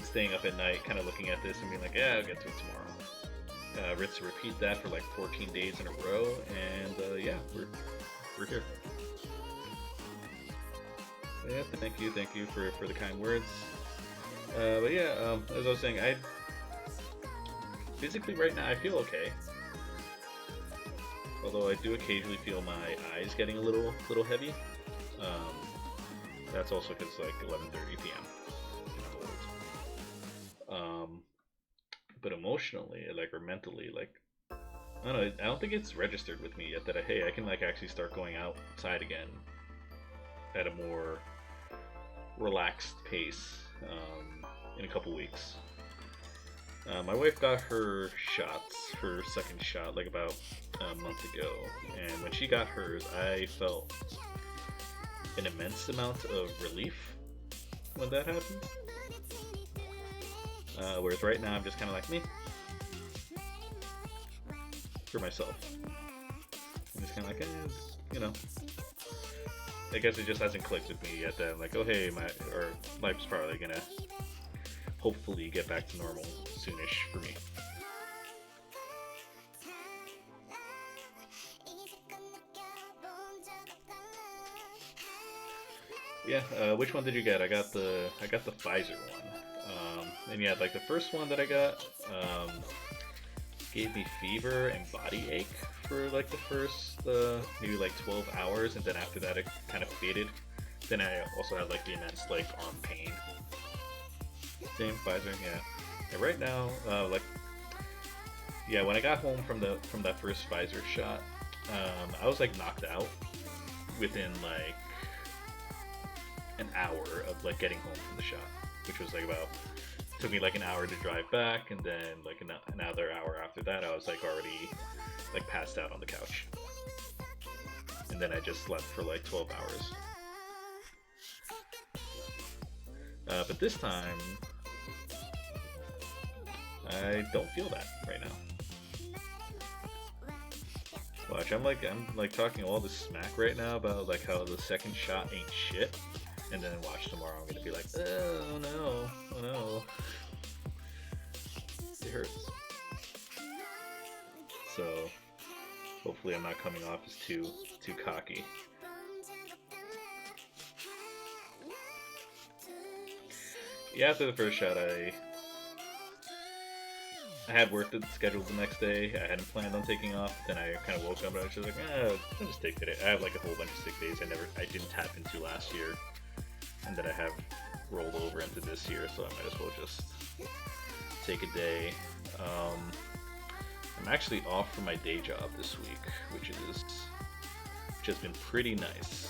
staying up at night, kind of looking at this and being like, yeah, I'll get to it tomorrow. Rinse and repeat that for like 14 days in a row, and yeah, we're here. Yeah, thank you for the kind words. But yeah, as I was saying, I physically right now I feel okay. Although I do occasionally feel my eyes getting a little heavy. That's also because like 11:30 p.m. But emotionally, like, or mentally, like, I don't know. I don't think it's registered with me yet that hey, I can like actually start going outside again at a more relaxed pace in a couple weeks. My wife got her second shot, like about a month ago, and when she got hers, I felt an immense amount of relief when that happened. Whereas right now, I'm just kind of like me for myself. I'm just kind of like, you know. I guess it just hasn't clicked with me yet that I'm like, oh hey, life's probably gonna hopefully get back to normal soonish for me. Yeah, which one did you get? I got the Pfizer one. And yeah, like the first one that I got gave me fever and body ache for like the first maybe like 12 hours, and then after that it kind of faded. Then I also had like the immense like arm pain. Same Pfizer, yeah. And right now, like, yeah, when I got home from that first Pfizer shot, I was like knocked out within like an hour of like getting home from the shot, which was like took me like an hour to drive back, and then like another hour after that I was like already like passed out on the couch, and then I just slept for like 12 hours. But this time I don't feel that right now. Watch, I'm like talking all this smack right now about like how the second shot ain't shit, and then watch tomorrow I'm gonna be like, oh no, it hurts. So hopefully I'm not coming off as too cocky. Yeah, after the first shot, I had work scheduled the next day. I hadn't planned on taking off. Then I kind of woke up and I was just like, I'll just take today. I have like a whole bunch of sick days I didn't tap into last year, and that I have rolled over into this year, so I might as well just take a day. I'm actually off from my day job this week, which has been pretty nice.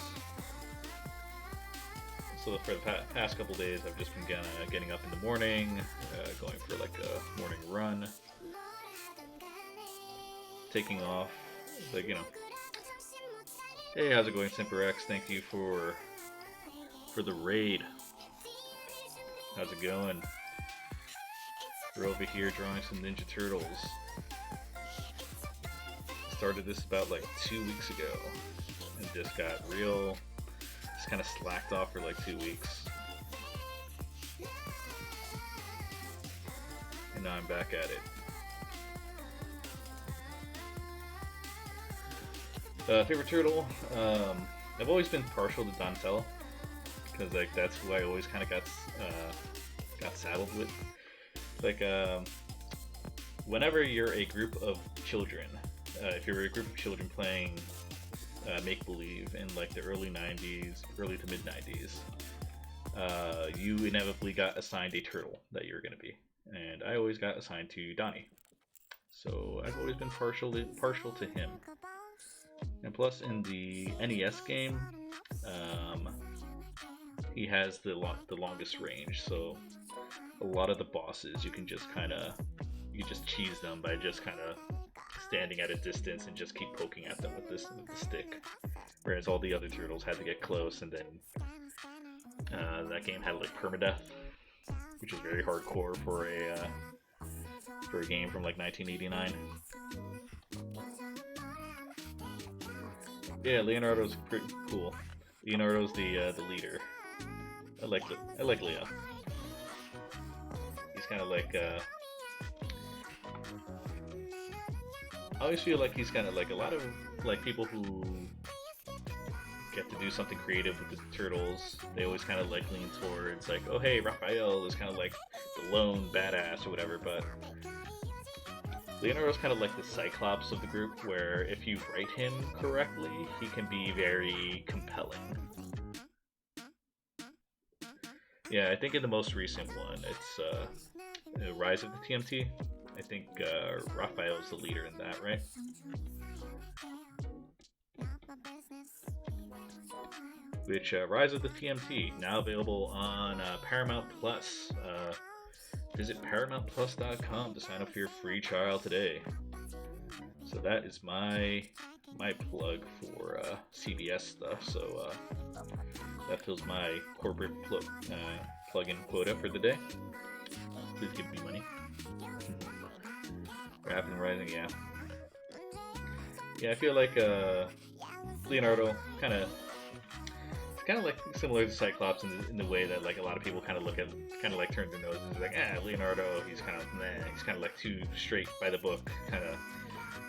So for the past couple days, I've just been getting up in the morning, going for like a morning run, taking off, like, you know. Hey, how's it going, SimperX? Thank you for the raid. How's it going? We're over here drawing some Ninja Turtles. Started this about like 2 weeks ago, and just kind of slacked off for like 2 weeks, and now I'm back at it. Favorite turtle? I've always been partial to Donatello, because like that's who I always kind of got saddled with. Like whenever you're a group of children, if you're a group of children playing make-believe in like the early 90s, early to mid 90s, you inevitably got assigned a turtle that you were going to be, and I always got assigned to Donnie, so I've always been partial to him. And plus in the NES game, he has the longest range, so a lot of the bosses you can just cheese them by just kind of standing at a distance and just keep poking at them with the stick. Whereas all the other turtles had to get close, and then that game had like permadeath, which is very hardcore for a game from like 1989. Yeah, Leonardo's pretty cool. Leonardo's the leader. I like Leo. He's kind of like I always feel like he's kind of like a lot of like people who get to do something creative with the turtles. They always kind of like lean towards like, oh hey, Raphael is kind of like the lone badass or whatever, but Leonardo's kind of like the Cyclops of the group, where if you write him correctly, he can be very compelling. Yeah, I think in the most recent one, it's Rise of the TMT. I think Raphael's the leader in that, right? Which Rise of the TMT, now available on Paramount Plus. Visit ParamountPlus.com to sign up for your free trial today. So that is my plug for CBS stuff. So that fills my corporate plug-in quota for the day. Please give me money. Rapping and writing, yeah. Yeah, I feel like Leonardo kind of like similar to Cyclops in the way that like a lot of people kind of look at, kind of like turn their noses like, Leonardo, he's kind of like too straight by the book kind of.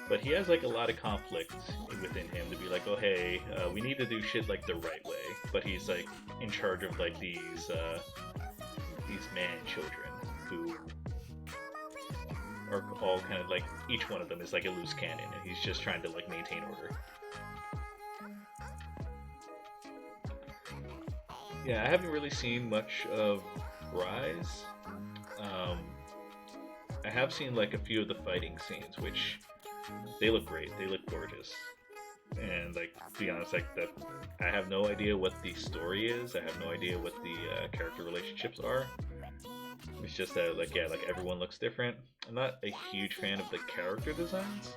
But he has like a lot of conflict within him to be like, oh hey, we need to do shit like the right way. But he's like in charge of like these man children who are all kind of like, each one of them is like a loose cannon, and he's just trying to like maintain order. Yeah, I haven't really seen much of Rise. I have seen like a few of the fighting scenes, which they look great. They look gorgeous. And like, to be honest, like that, I have no idea what the story is. I have no idea what the character relationships are. It's just that like, yeah, like everyone looks different. I'm not a huge fan of the character designs,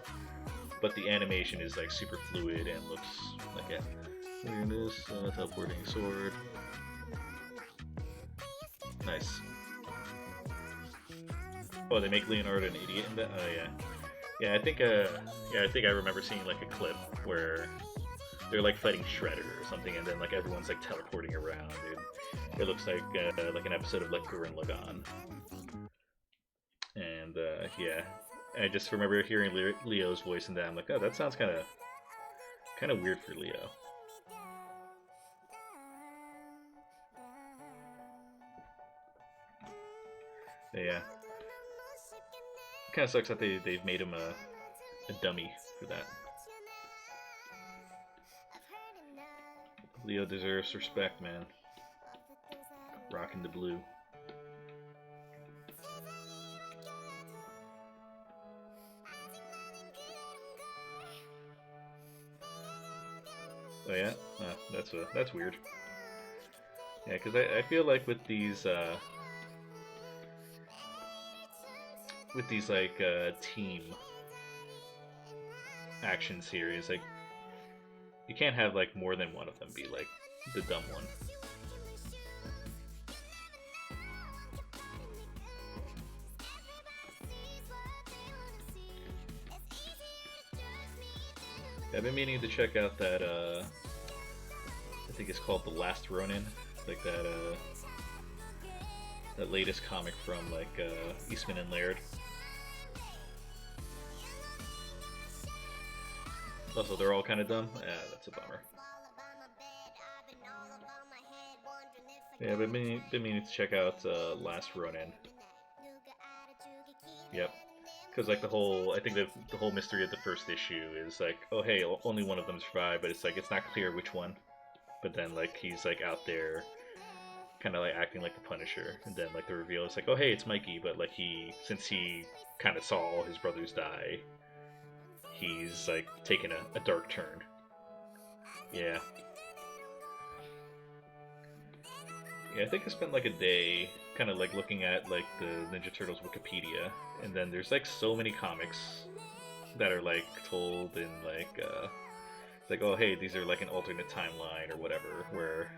but the animation is like super fluid and looks like, yeah. Look at this teleporting sword. Nice. Oh, they make Leonardo an idiot in that? Oh yeah. Yeah, I think I remember seeing like a clip where they're like fighting Shredder or something, and then like everyone's like teleporting around. It looks like an episode of like Gurren Lagann. And yeah, I just remember hearing Leo's voice in that. I'm like, oh, that sounds kind of weird for Leo. Yeah. Kind of sucks that they've made him a dummy for that. Leo deserves respect, man. Rocking the blue. Oh yeah? That's weird. Yeah, because I feel like with these like team action series, like you can't have like more than one of them be like the dumb one. I've been meaning to check out that I think it's called The Last Ronin, like that latest comic from like Eastman and Laird. Also, they're all kind of dumb. Yeah, that's a bummer. Yeah, I've been meaning to check out Last Ronin. Yep. Because like I think the whole mystery of the first issue is like, oh hey, only one of them survived, but it's like it's not clear which one. But then like he's like out there, kind of like acting like the Punisher, and then like the reveal is like, oh hey, it's Mikey, but like since he kind of saw all his brothers die, he's like taken a dark turn. Yeah. Yeah, I think I spent like a day kind of like looking at like the Ninja Turtles Wikipedia, and then there's like so many comics that are like told in like, oh hey, these are like an alternate timeline or whatever, where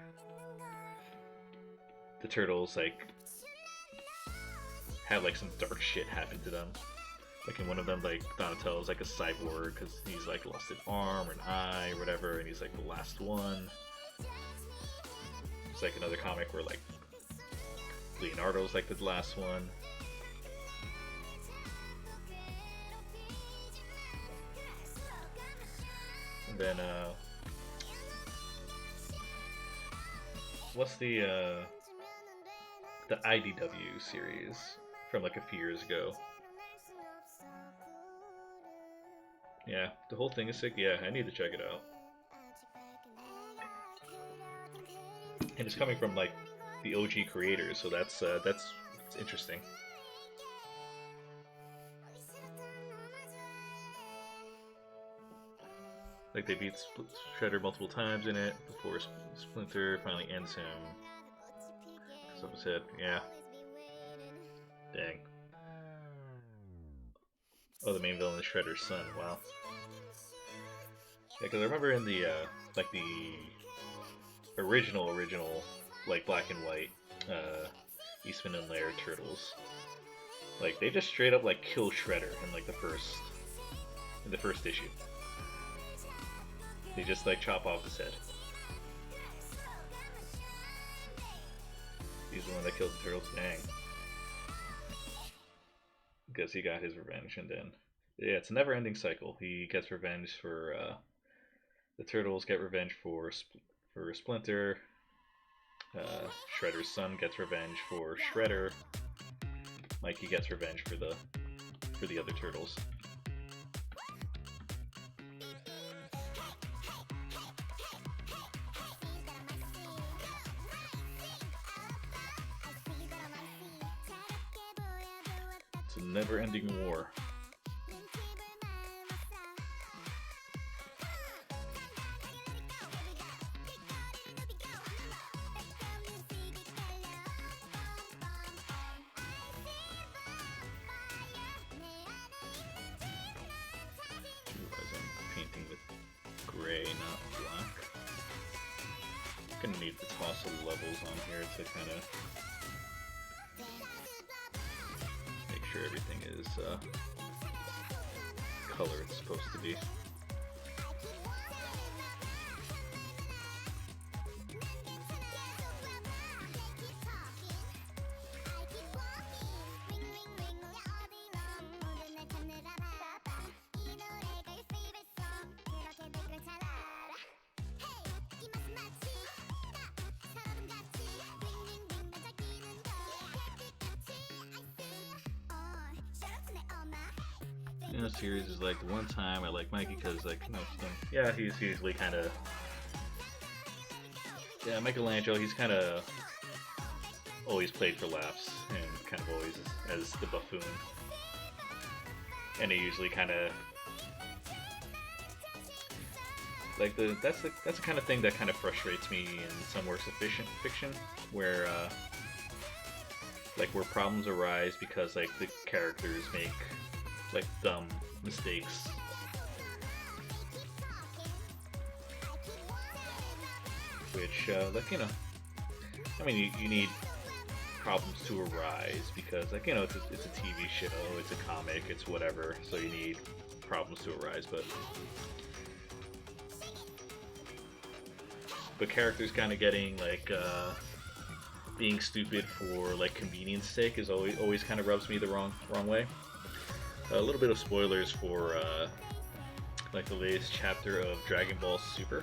the turtles like have like some dark shit happen to them. Like in one of them, like Donatello's like a cyborg because he's like lost an arm or an eye or whatever, and he's like the last one. It's like another comic where like Leonardo's like the last one. And then what's the IDW series from like a few years ago? Yeah, the whole thing is sick. Yeah, I need to check it out. And it's coming from like the OG creators, so that's interesting. Like they beat Shredder multiple times in it before Splinter finally ends him. Someone said, yeah. Dang. Oh, the main villain is Shredder's son. Wow. Yeah, because I remember in the like the original like black and white Eastman and Laird Turtles, like they just straight up like kill Shredder in like the first issue. They just like chop off his head. He's the one that killed the turtles. Dang. Because he got his revenge, and then yeah, it's a never-ending cycle. He gets revenge for the turtles get revenge for Splinter. Shredder's son gets revenge for Shredder. Mikey gets revenge for the other turtles. It's a never-ending war. Painting with gray, not black. Gonna need to toss some levels on here to kind of make sure everything is color it's supposed to be. You know, series is like one time I like Mikey because like yeah, he's usually kind of Michelangelo. He's kind of always played for laughs and kind of always as the buffoon, and he usually kind of like that's the kind of thing that kind of frustrates me in some works of fiction where like where problems arise because like the characters make like dumb mistakes. Which, like, you know, I mean, you need problems to arise because, like, you know, it's a TV show, it's a comic, it's whatever, so you need problems to arise, but characters kind of getting, like, being stupid for, like, convenience sake is always kind of rubs me the wrong way. A little bit of spoilers for like the latest chapter of Dragon Ball Super.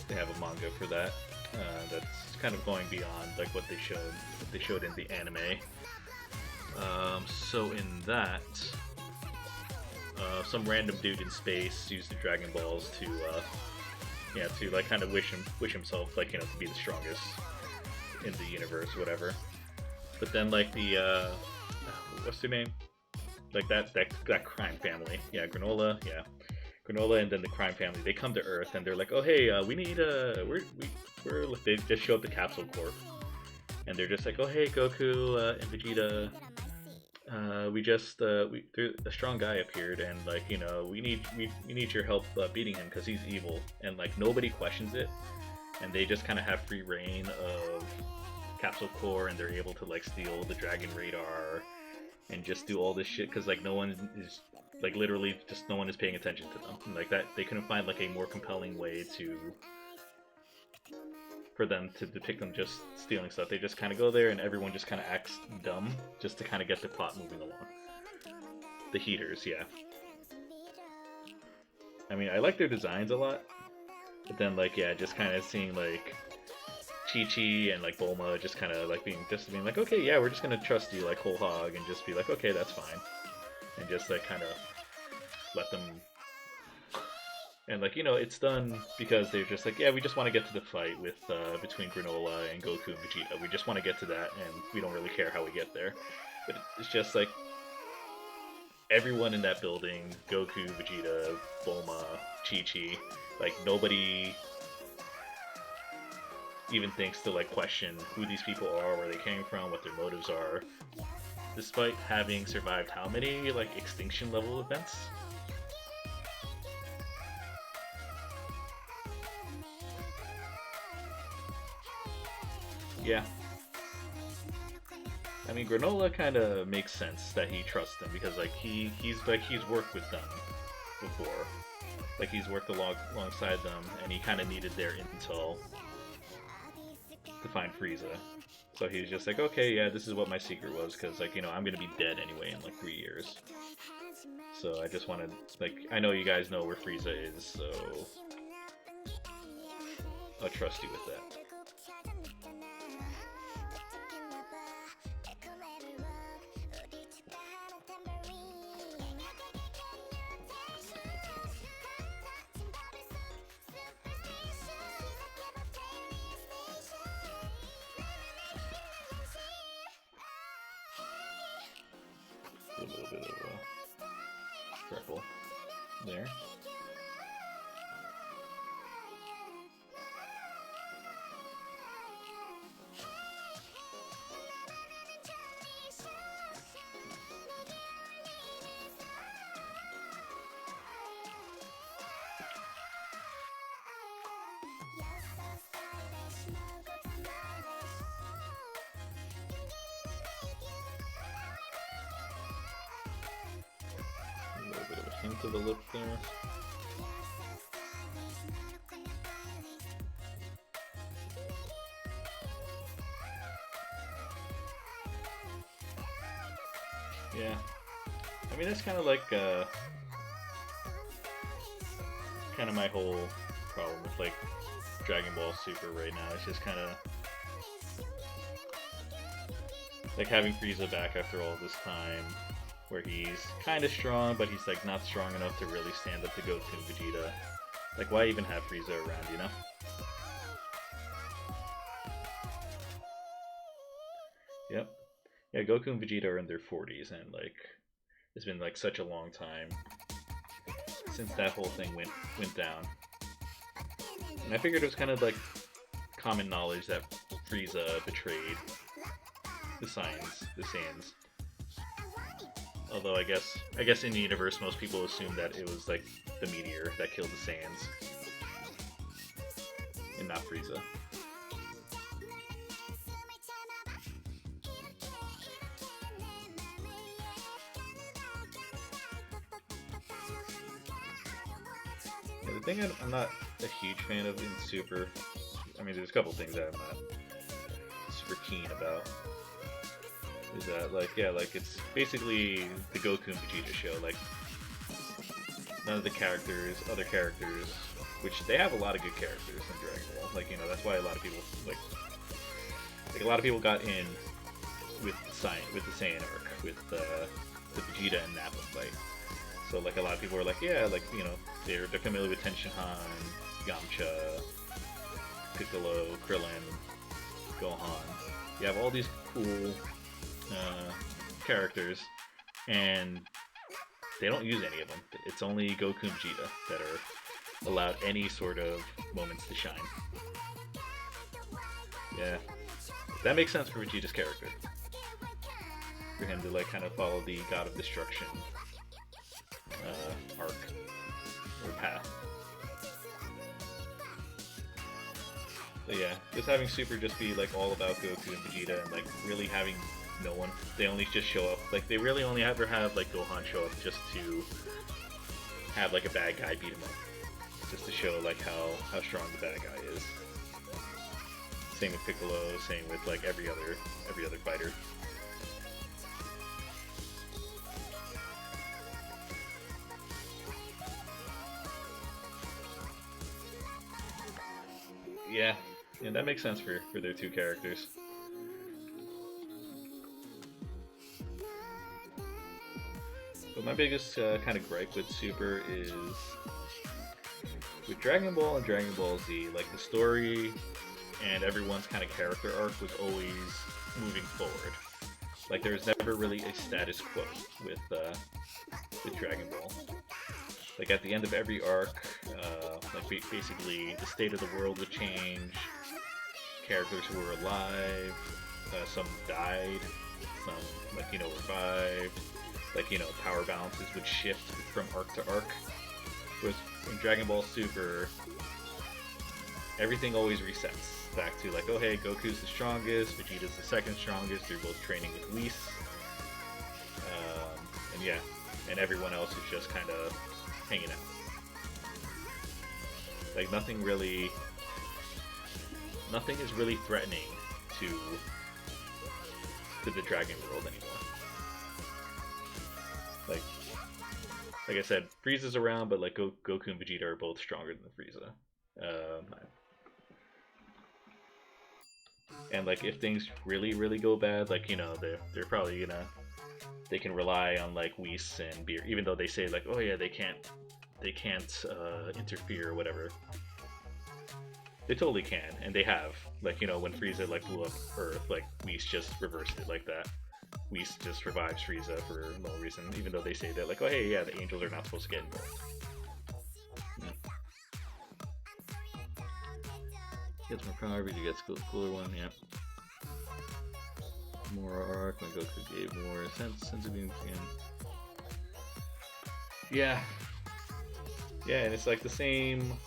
They have a manga for that. That's kind of going beyond like what they showed in the anime. So in that, some random dude in space used the Dragon Balls to like kind of wish himself like, you know, to be the strongest in the universe, whatever. But then, like, the, what's their name? Like, that crime family. Yeah, Granola, yeah. Granola and then the crime family, they come to Earth and they're like, oh hey, we need we're they just show up to Capsule Corp and they're just like, oh hey Goku and Vegeta, a strong guy appeared and like we need your help beating him because he's evil, and like nobody questions it, and they just kind of have free reign of Capsule Core and they're able to like steal the Dragon Radar and just do all this shit because like no one is like literally just no one is paying attention to them. And, like that they couldn't find like a more compelling way for them to depict them just stealing stuff. They just kind of go there and everyone just kind of acts dumb just to kind of get the plot moving along. The heaters, yeah. I mean, I like their designs a lot, but then like yeah, just kind of seeing like Chi-Chi and like Bulma just kind of like being like, okay, yeah, we're just gonna trust you like whole hog and just be like, okay, that's fine, and just like kind of let them. And like it's done because they're just like, yeah, we just want to get to the fight with between Granola and Goku and Vegeta. We just want to get to that, and we don't really care how we get there. But it's just like everyone in that building, Goku, Vegeta, Bulma, Chi-Chi, like nobody even thinks to like question who these people are, where they came from, what their motives are, despite having survived how many like extinction level events? Yeah. I mean, Granola kind of makes sense that he trusts them because like he's worked with them before, like he's worked alongside them, and he kind of needed their intel to find Frieza. So he's just like, okay, yeah, this is what my secret was, because like I'm gonna be dead anyway in like 3 years. So I just wanted, like, I know you guys know where Frieza is, so I'll trust you with that. A little bit of a freckle there. A little bit of a hint of the lip there. Yeah, I mean that's kind of like kind of my whole problem with like Dragon Ball Super right now. It's just kind of like having Frieza back after all this time, where he's kind of strong, but he's like not strong enough to really stand up to Goku and Vegeta. Like, why even have Frieza around, you know? Yep. Yeah, Goku and Vegeta are in their 40s, and like, it's been like such a long time since that whole thing went down. And I figured it was kind of like common knowledge that Frieza betrayed the Saiyans. Although I guess in the universe most people assume that it was like the meteor that killed the Saiyans and not Frieza. Yeah, the thing I'm not a huge fan of in Super, I mean there's a couple things that I'm not super keen about, is that like, yeah, like it's basically the Goku and Vegeta show. Like none of the other characters, which they have a lot of good characters in Dragon Ball. Like that's why a lot of people like a lot of people got in with the Saiyan arc, with the Vegeta and Nappa fight. So like a lot of people are like, yeah, like they're familiar with Tenshinhan, Yamcha, Piccolo, Krillin, Gohan. You have all these cool characters, and they don't use any of them. It's only Goku and Vegeta that are allowed any sort of moments to shine. Yeah, that makes sense for Vegeta's character. For him to like kind of follow the God of Destruction arc or path. But yeah, just having Super just be like all about Goku and Vegeta and like really having no one. They only just show up. Like they really only ever have like Gohan show up just to have like a bad guy beat him up. Just to show like how strong the bad guy is. Same with Piccolo, same with like every other fighter. Yeah, that makes sense for their two characters. But my biggest kind of gripe with Super is with Dragon Ball and Dragon Ball Z, like the story and everyone's kind of character arc was always moving forward. Like there was never really a status quo with Dragon Ball. Like at the end of every arc, like basically the state of the world would change. Characters who were alive, some died, some like revived. Like power balances would shift from arc to arc. Whereas in Dragon Ball Super, everything always resets back to like, oh hey, Goku's the strongest, Vegeta's the second strongest. They're both training with Whis, and yeah, and everyone else is just kind of hanging out. Like nothing is really threatening to the Dragon world anymore. Like I said, Frieza's around, but like Goku and Vegeta are both stronger than Frieza. And like if things really go bad, like they're probably they can rely on like Whis and Beer, even though they say like, oh yeah, they can't interfere or whatever. They totally can, and they have. Like when Frieza like blew up Earth, like Whis just reversed it like that. Whis just revives Frieza for no reason, even though they say that like, oh hey, yeah, the angels are not supposed to get involved. Gets more power, but you get cooler one, yeah. More arc when Goku gave more sense of being Yeah, and it's like the same.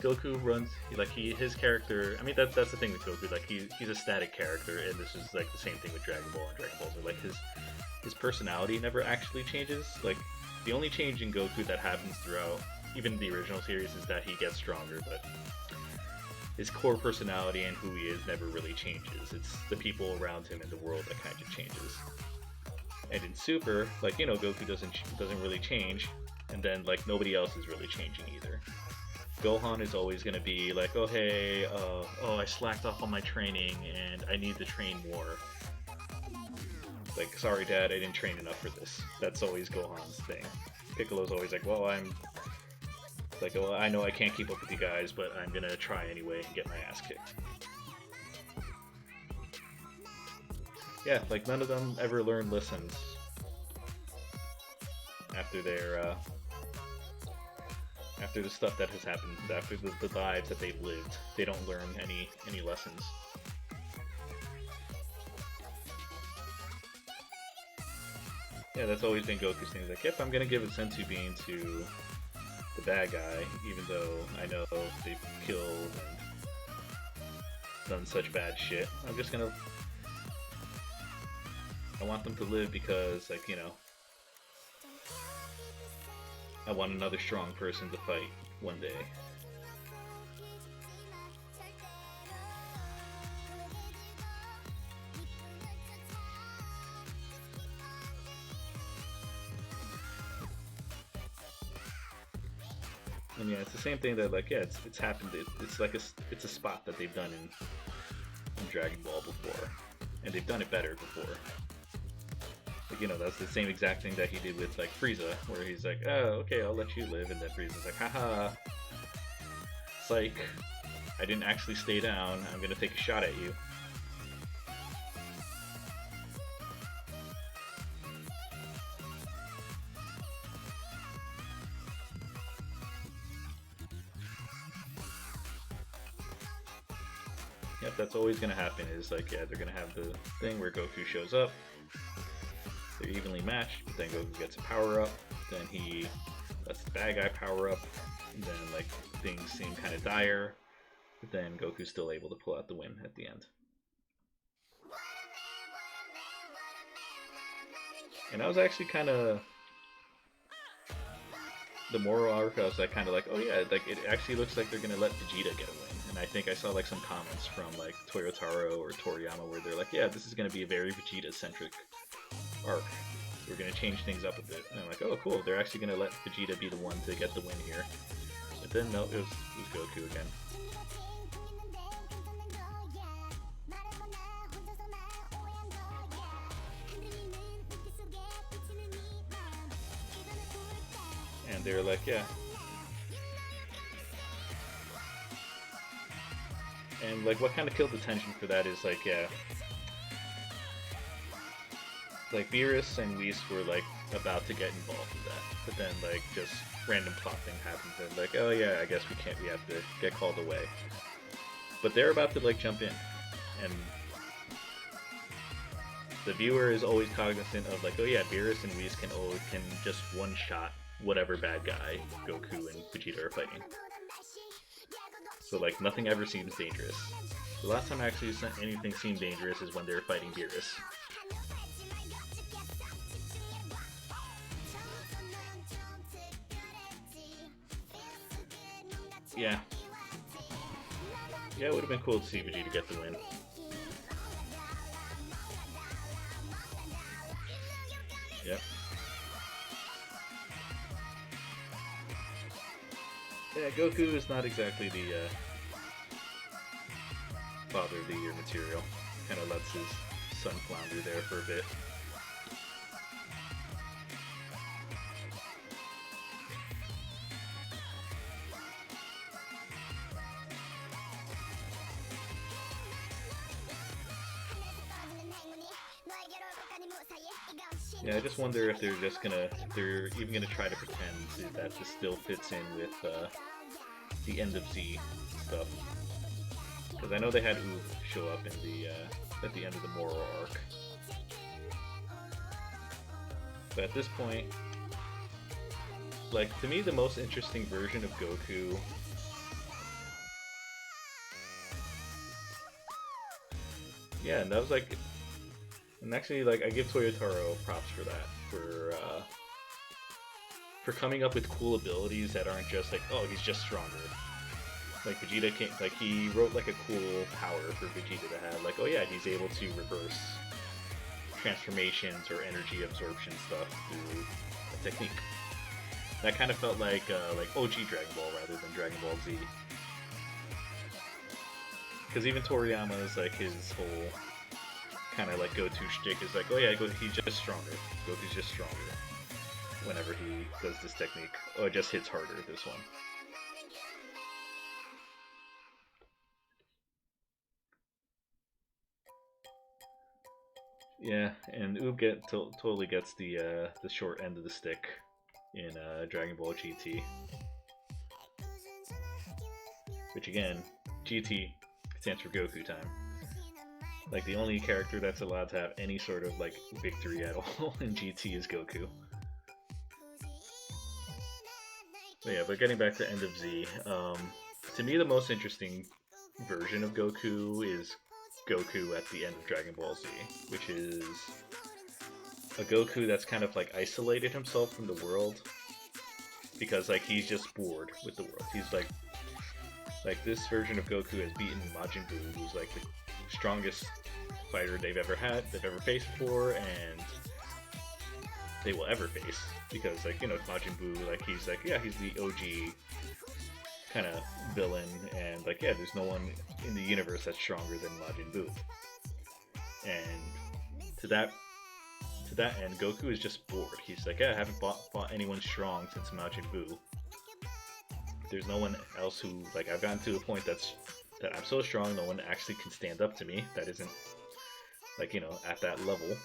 Goku runs like his character. I mean that's the thing with Goku. Like he's a static character, and this is like the same thing with Dragon Ball and Dragon Ball Z. Like his personality never actually changes. Like the only change in Goku that happens throughout even the original series is that he gets stronger, but his core personality and who he is never really changes. It's the people around him and the world that kind of changes. And in Super, like Goku doesn't really change, and then like nobody else is really changing either. Gohan is always going to be like, oh hey, I slacked off on my training and I need to train more. Like, sorry dad, I didn't train enough for this. That's always Gohan's thing. Piccolo's always like, well, I know I can't keep up with you guys, but I'm going to try anyway and get my ass kicked. Yeah, like none of them ever learn lessons after their after the stuff that has happened, after the lives that they've lived. They don't learn any lessons. Yeah, that's always been Goku's thing. Like, yep, I'm gonna give a senzu bean to the bad guy, even though I know they've killed and done such bad shit. I want them to live because, like, I want another strong person to fight one day. And yeah, it's the same thing that, like, yeah, it's happened. It's like it's a spot that they've done in Dragon Ball before, and they've done it better before. Like, that's the same exact thing that he did with, like, Frieza, where he's like, oh, okay, I'll let you live, and then Frieza's like, haha, psych, I didn't actually stay down, I'm gonna take a shot at you. Yep, that's always gonna happen. Is like, yeah, they're gonna have the thing where Goku shows up. They're evenly matched, but then Goku gets a power up. Then he lets the bad guy power up. And then like things seem kind of dire, but then Goku's still able to pull out the win at the end. And I was actually kind of the moral arc. I was like kind of like, oh yeah, like it actually looks like they're gonna let Vegeta get a win. And I think I saw like some comments from like Toyotaro or Toriyama where they're like, yeah, this is gonna be a very Vegeta centric arc. We're gonna change things up a bit. And I'm like, oh cool, they're actually gonna let Vegeta be the one to get the win here. But then no, it was Goku again. And they're like, yeah. And like what kind of killed the tension for that is like, yeah, like Beerus and Whis were like about to get involved in that, but then like just random plot thing happens and like, oh yeah, I guess we have to get called away. But they're about to like jump in, and the viewer is always cognizant of like, oh yeah, Beerus and Whis can just one shot whatever bad guy Goku and Vegeta are fighting. So like nothing ever seems dangerous. The last time actually anything seemed dangerous is when they were fighting Beerus. Yeah. Yeah, it would have been cool to see Vegeta get the win. Yep. Yeah, Goku is not exactly the Father of the Year material. Kind of lets his son flounder there for a bit. Yeah, I just wonder if they're even gonna try to pretend that this still fits in with the end of Z stuff. Because I know they had Oob show up in the at the end of the Moro arc. But at this point, like to me, the most interesting version of Goku. Yeah, and that was like. And actually, like, I give Toyotaro props for that, for coming up with cool abilities that aren't just like, oh, he's just stronger. Like Vegeta can't, like he wrote like a cool power for Vegeta to have, like, oh yeah, he's able to reverse transformations or energy absorption stuff through a technique. That kind of felt like OG Dragon Ball rather than Dragon Ball Z. Because even Toriyama's like his whole kind of like go-to shtick is like, oh yeah, he's just stronger. Goku's just stronger whenever he does this technique. Oh, it just hits harder, this one. Yeah, and Oob totally gets the short end of the stick in Dragon Ball GT. Which again, GT stands for Goku time. Like, the only character that's allowed to have any sort of, like, victory at all in GT is Goku. But yeah, but getting back to End of Z, to me the most interesting version of Goku is Goku at the end of Dragon Ball Z, which is a Goku that's kind of, like, isolated himself from the world, because, like, he's just bored with the world. He's, like this version of Goku has beaten Majin Buu, who's, like, the strongest fighter they've ever faced before, and they will ever face, because, like, you know, Majin Buu, like, he's like, yeah, he's the OG kind of villain, and like, yeah, there's no one in the universe that's stronger than Majin Buu. And to that end, Goku is just bored. He's like, yeah, I haven't fought anyone strong since Majin Buu. There's no one else who, like, I've gotten to a point that I'm so strong, no one actually can stand up to me that isn't, like, you know, at that level.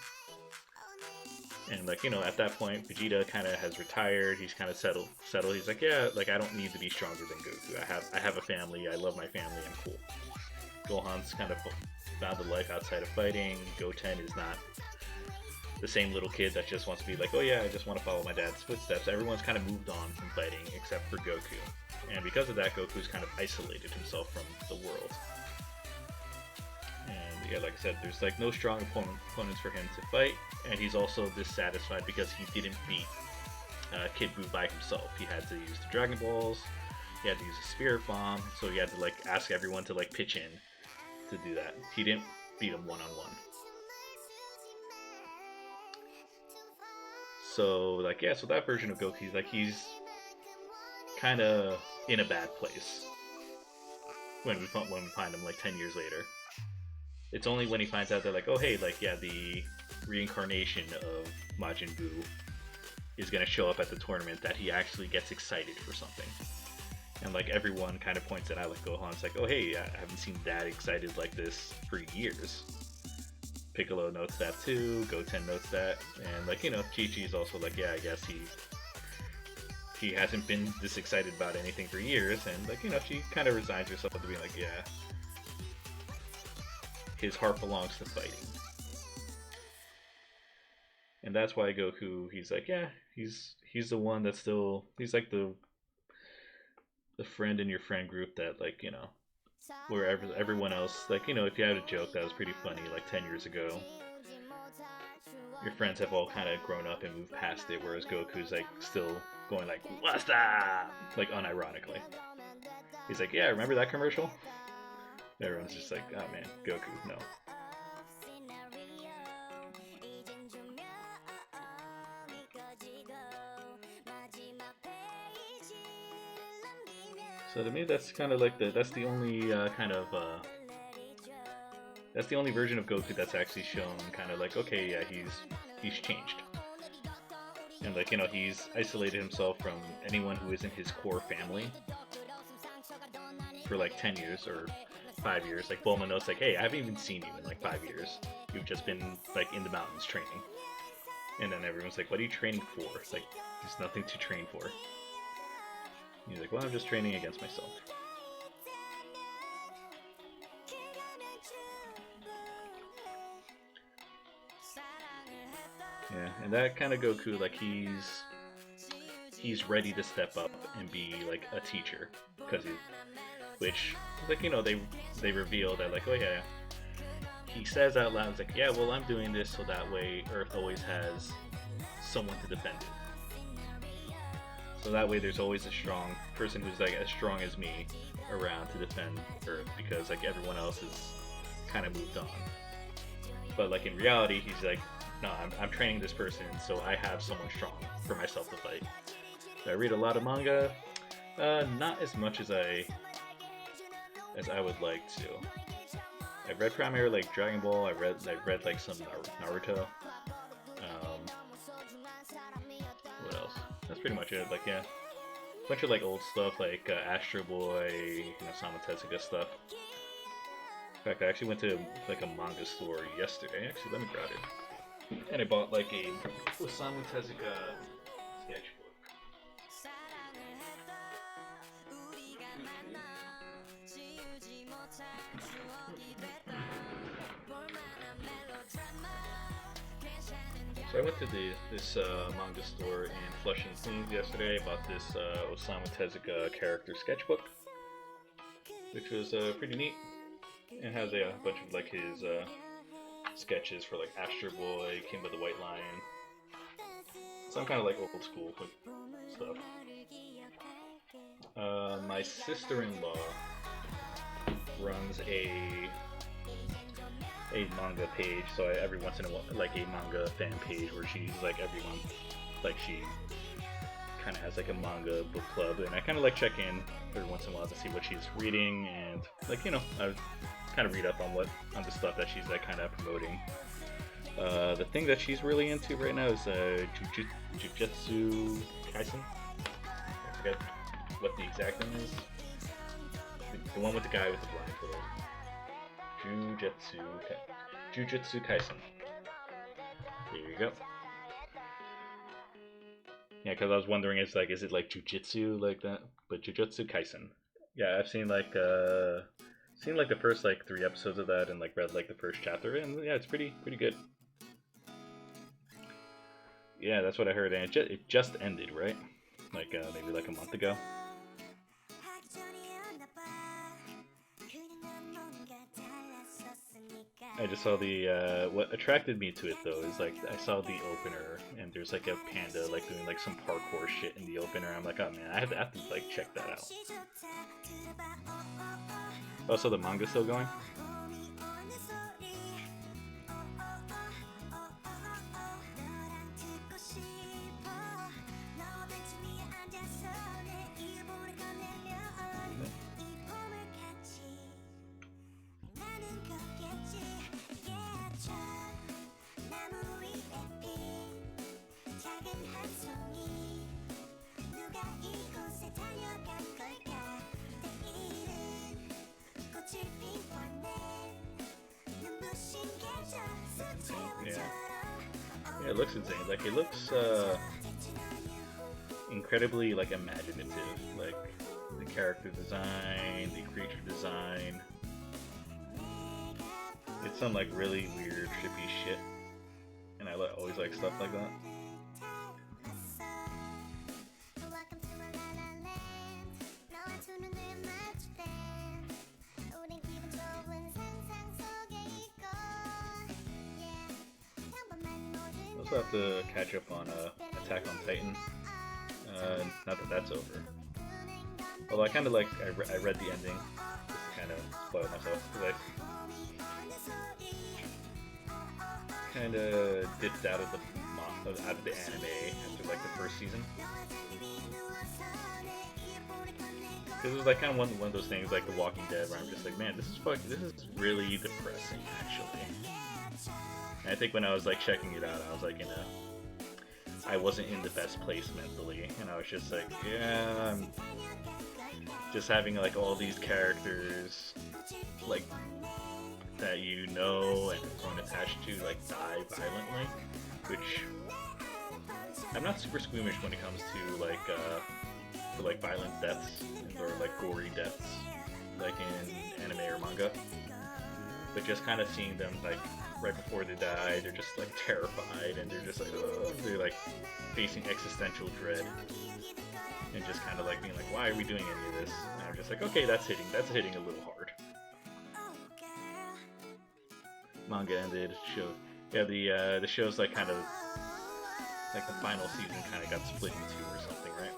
And, like, you know, at that point, Vegeta kind of has retired. He's kind of settled. He's like, yeah, like, I don't need to be stronger than Goku. I have a family. I love my family. I'm cool. Gohan's kind of found a life outside of fighting. Goten is not the same little kid that just wants to be like, oh yeah, I just want to follow my dad's footsteps. Everyone's kind of moved on from fighting except for Goku. And because of that, Goku's kind of isolated himself from the world. And yeah, like I said, there's like no strong opponents for him to fight, and he's also dissatisfied because he didn't beat Kid Buu by himself. He had to use the Dragon Balls, he had to use a Spirit Bomb, so he had to like ask everyone to like pitch in to do that. He didn't beat him one-on-one. So like yeah, so that version of Goku, like he's kind of in a bad place when we find him like 10 years later. It's only when he finds out that like, oh hey, like yeah, the reincarnation of Majin Buu is gonna show up at the tournament that he actually gets excited for something. And like everyone kind of points it out, like Gohan's like, oh hey, I haven't seen Dad excited like this for years. Piccolo notes that too, Goten notes that, and like, you know, Chi-Chi's also like, yeah, I guess he hasn't been this excited about anything for years, and like, you know, she kind of resigns herself to being like, yeah, his heart belongs to fighting. And that's why Goku, he's like, yeah, he's the one that's still, he's like the friend in your friend group that, like, you know, where everyone else, like, you know, if you had a joke that was pretty funny like 10 years ago, your friends have all kind of grown up and moved past it, whereas Goku's like still going like, what's that? Like unironically. He's like, yeah, remember that commercial? Everyone's just like, oh man, Goku, no. So to me, that's kind of like that's the only that's the only version of Goku that's actually shown kind of like, okay, yeah, he's changed. And like, you know, he's isolated himself from anyone who isn't his core family for like 10 years or 5 years. Like Bulma knows like, hey, I haven't even seen you in like 5 years. You've just been like in the mountains training. And then everyone's like, what are you training for? It's like, there's nothing to train for. He's like, well, I'm just training against myself. Yeah, and that kind of Goku, like he's ready to step up and be like a teacher, because which, like, you know, they reveal that like, oh yeah, he says out loud, it's like, yeah, well, I'm doing this so that way Earth always has someone to defend it. So that way there's always a strong person who's like as strong as me around to defend Earth, because like everyone else is kind of moved on. But like in reality, he's like, no, I'm training this person so I have someone strong for myself to fight. So I read a lot of manga, not as much as I would like to. I've read primarily like Dragon Ball. I read like some Naruto. What else? That's pretty much it. Like, yeah, a bunch of like old stuff like Astro Boy, you know, Osamu Tezuka stuff. In fact, I actually went to like a manga store yesterday. Actually, let me grab it. And I bought like a Osamu Tezuka sketchbook. So I went to this manga store in Flushing, Queens yesterday. I bought this Osamu Tezuka character sketchbook, which was pretty neat. It has a bunch of like his sketches for like Astro Boy, Kimba the White Lion. So I'm kind of like old school stuff. My sister-in-law runs a manga page, so every once in a while, like a manga fan page where she's like every month, like she kind of has like a manga book club, and I kind of like check in every once in a while to see what she's reading, and like, you know, I kind of read up on the stuff that she's like kind of promoting. The thing that she's really into right now is Jujutsu Kaisen. I forget what the exact name is. The one with the guy with the blindfold. Jujutsu Kaisen. There you go. Yeah, because I was wondering, is it like jujitsu like that? But Jujutsu Kaisen. Yeah, I've seen like Seen like the first like 3 episodes of that and like read like the first chapter, and yeah, it's pretty good. Yeah, that's what I heard, and it just ended, right? Like maybe like a month ago. I just saw the what attracted me to it though is like I saw the opener and there's like a panda like doing like some parkour shit in the opener. I'm like, oh man, I have to like check that out. Also, the manga's still going. Yeah, yeah, it looks insane. Like it looks incredibly like imaginative. Like the character design, the creature design. It's some like really weird, trippy shit, and I always like stuff like that. Also have to catch up on Attack on Titan. Not that that's over. Although I kind of like I read the ending just to kind of spoil myself because I kind of dipped out of the anime after like the first season. Because it was like kind of one of those things like The Walking Dead where I'm just like, man, this is really depressing actually. And I think when I was like checking it out, I was like I wasn't in the best place mentally, and I was just like, yeah, I'm just having like all these characters like that you know and everyone attached to like die violently, which I'm not super squeamish when it comes to like violent deaths or like gory deaths like in anime or manga, but just kind of seeing them like right before they die, they're just like terrified and they're just like, oh, they're like facing existential dread and just kind of like being like, why are we doing any of this? And I'm just like, okay, that's hitting a little hard. Manga ended, show, yeah, the show's like kind of like the final season kind of got split in two or something, right?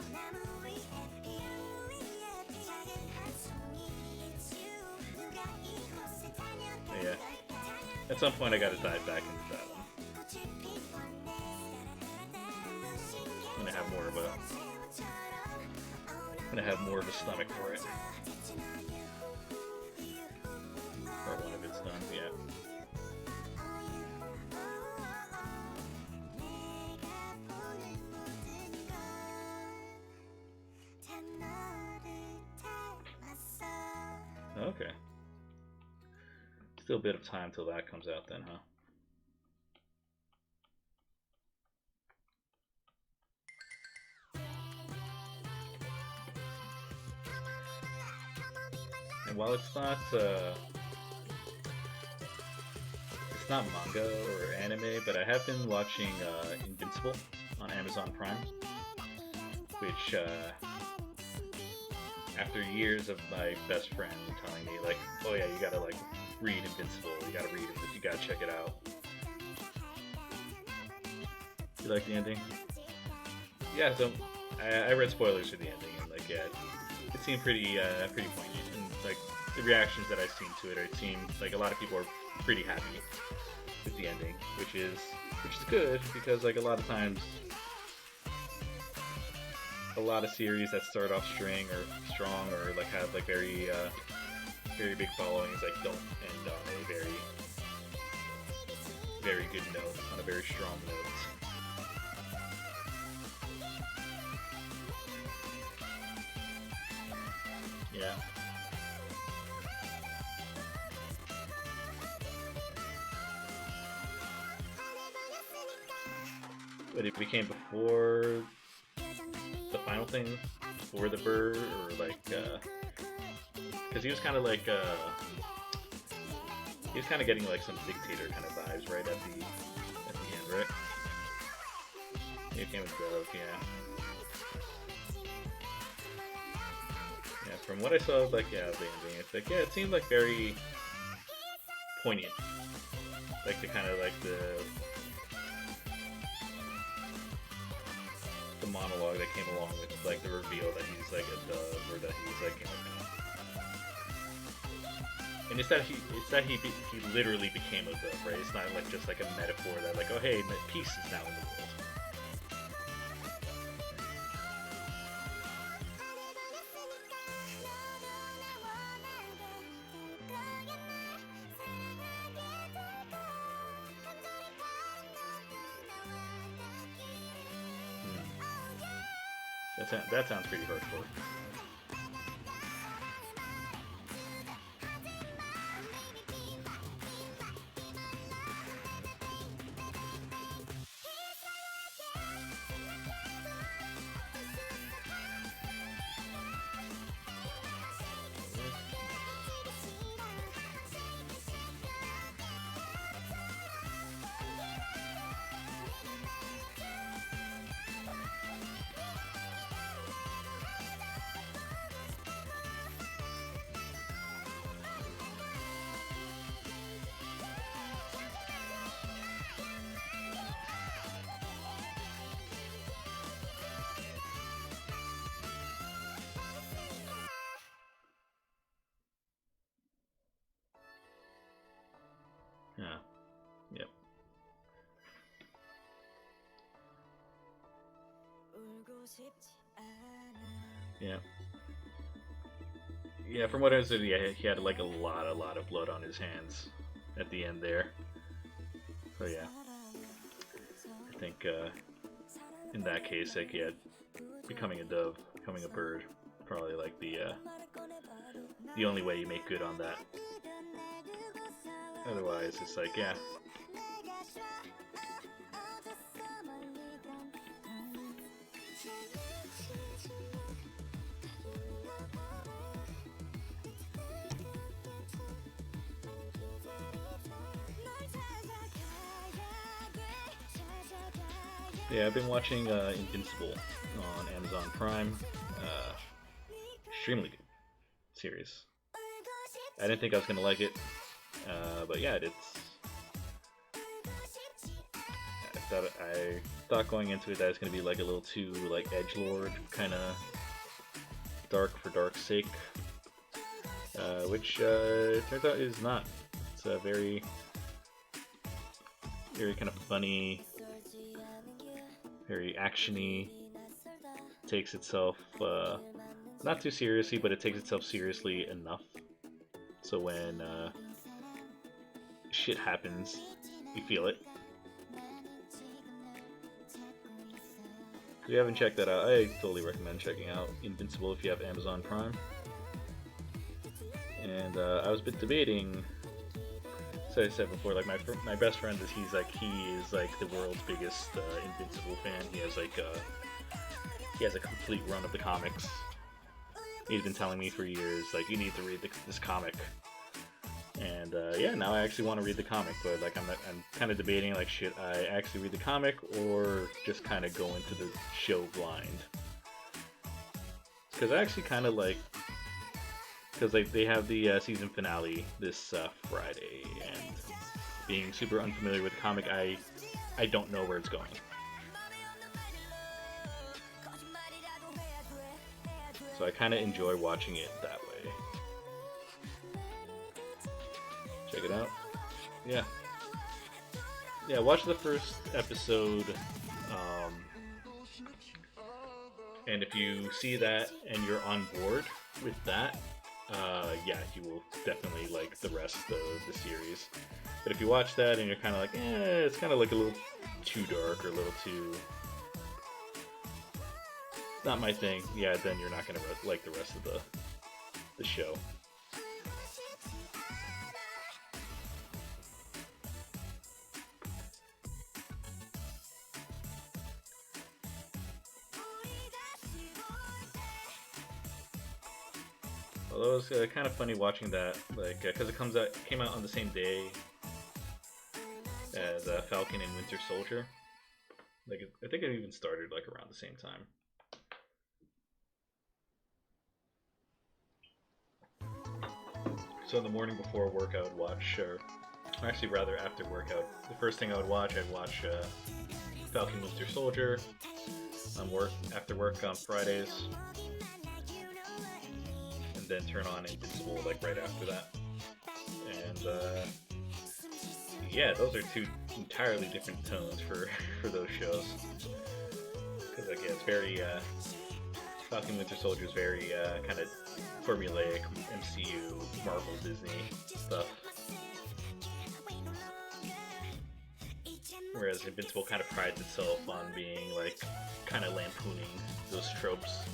Yeah. At some point I gotta dive back into that one. I'm gonna have more of a stomach for it. Or one of it's done, yeah. Okay. Still a bit of time till that comes out then, huh? And while it's not manga or anime, but I have been watching Invincible on Amazon Prime, which after years of my best friend telling me like, oh yeah, you gotta like read Invincible, you gotta check it out. You like the ending? Yeah, so I read spoilers for the ending, and like, yeah, it seemed pretty poignant, and like the reactions that I've seen to it, it seemed like a lot of people are pretty happy with the ending, which is good because like a lot of times, a lot of series that start off strong or like have like very big followings like don't end on a very good note, on a very strong note. Yeah. But it became before the final thing, before the bird, or like, because because he was kind of like he was kind of getting like some dictator kind of vibes right at the end, right? He came with Dove, yeah. Yeah, from what I saw, like, yeah, the ending, it's like, yeah, it seemed like very poignant. Like the kind of like the monologue that came along with like the reveal that he's like a dove, or that he's like, you know, and it's that he literally became a dove, right? It's not like just like a metaphor that like, oh hey, peace is now in the world. That sounds pretty hardcore. Yeah. Yep. Yeah. Yeah, from what I said, yeah, he had like a lot of blood on his hands at the end there. So yeah, I think in that case, like, yeah, becoming a dove, becoming a bird, probably like the only way you make good on that. Otherwise, it's like, yeah. Yeah, I've been watching Invincible on Amazon Prime. Extremely good series. I didn't think I was gonna like it, but yeah, I thought going into it that it's gonna be like a little too like edgelord kind of dark for dark's sake, which it turns out is not. It's a very kind of funny, very actiony. Takes itself not too seriously, but it takes itself seriously enough. So when shit happens, you feel it. If you haven't checked that out, I totally recommend checking out Invincible if you have Amazon Prime. And I was a bit debating. So I said before, like my best friend is he is like the world's biggest Invincible fan. He has a complete run of the comics. He's been telling me for years, like, you need to read this comic. And yeah, now I actually want to read the comic, but like I'm kind of debating, like, should I actually read the comic or just kind of go into the show blind? Because I actually kind of like, because like they have the season finale this Friday, and being super unfamiliar with the comic, I don't know where it's going. So I kind of enjoy watching it that way. Check it out. Yeah. Yeah, watch the first episode. And if you see that and you're on board with that, yeah, you will definitely like the rest of the series. But if you watch that and you're kind of like, it's kind of like a little too dark or a little too not my thing, yeah, then you're not gonna like the rest of the show. Although it was kind of funny watching that, like, because it came out on the same day as Falcon and Winter Soldier. Like, I think it even started like around the same time. So in the morning before work, I would watch, or actually rather after workout, the first thing I'd watch Falcon Winter Soldier on after work on Fridays, and then turn on Invincible like right after that. And yeah, those are two entirely different tones for those shows. Because like, yeah, it's very Falcon Winter Soldier is very kind of formulaic MCU, Marvel, Disney stuff. Whereas Invincible kind of prides itself on being like kind of lampooning those tropes.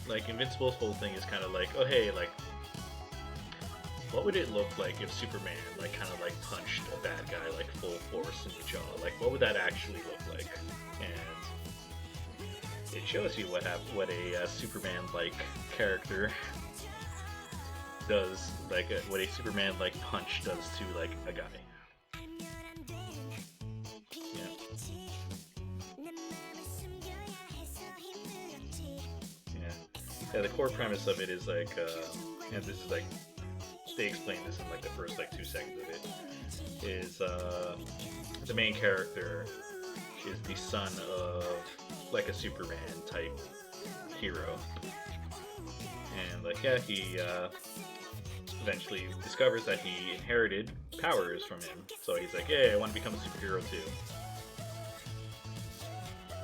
Like Invincible's whole thing is kind of like, oh hey, like, what would it look like if Superman like kind of like punched a bad guy like full force in the jaw? Like, what would that actually look like? And it shows you what a Superman like character does, like what a Superman like punch does to like a guy. Yeah, the core premise of it is like, and this is like, they explain this in like the first like 2 seconds of it, is the main character is the son of like a Superman type hero, and like, yeah, he eventually discovers that he inherited powers from him, so he's like, yeah, I want to become a superhero too.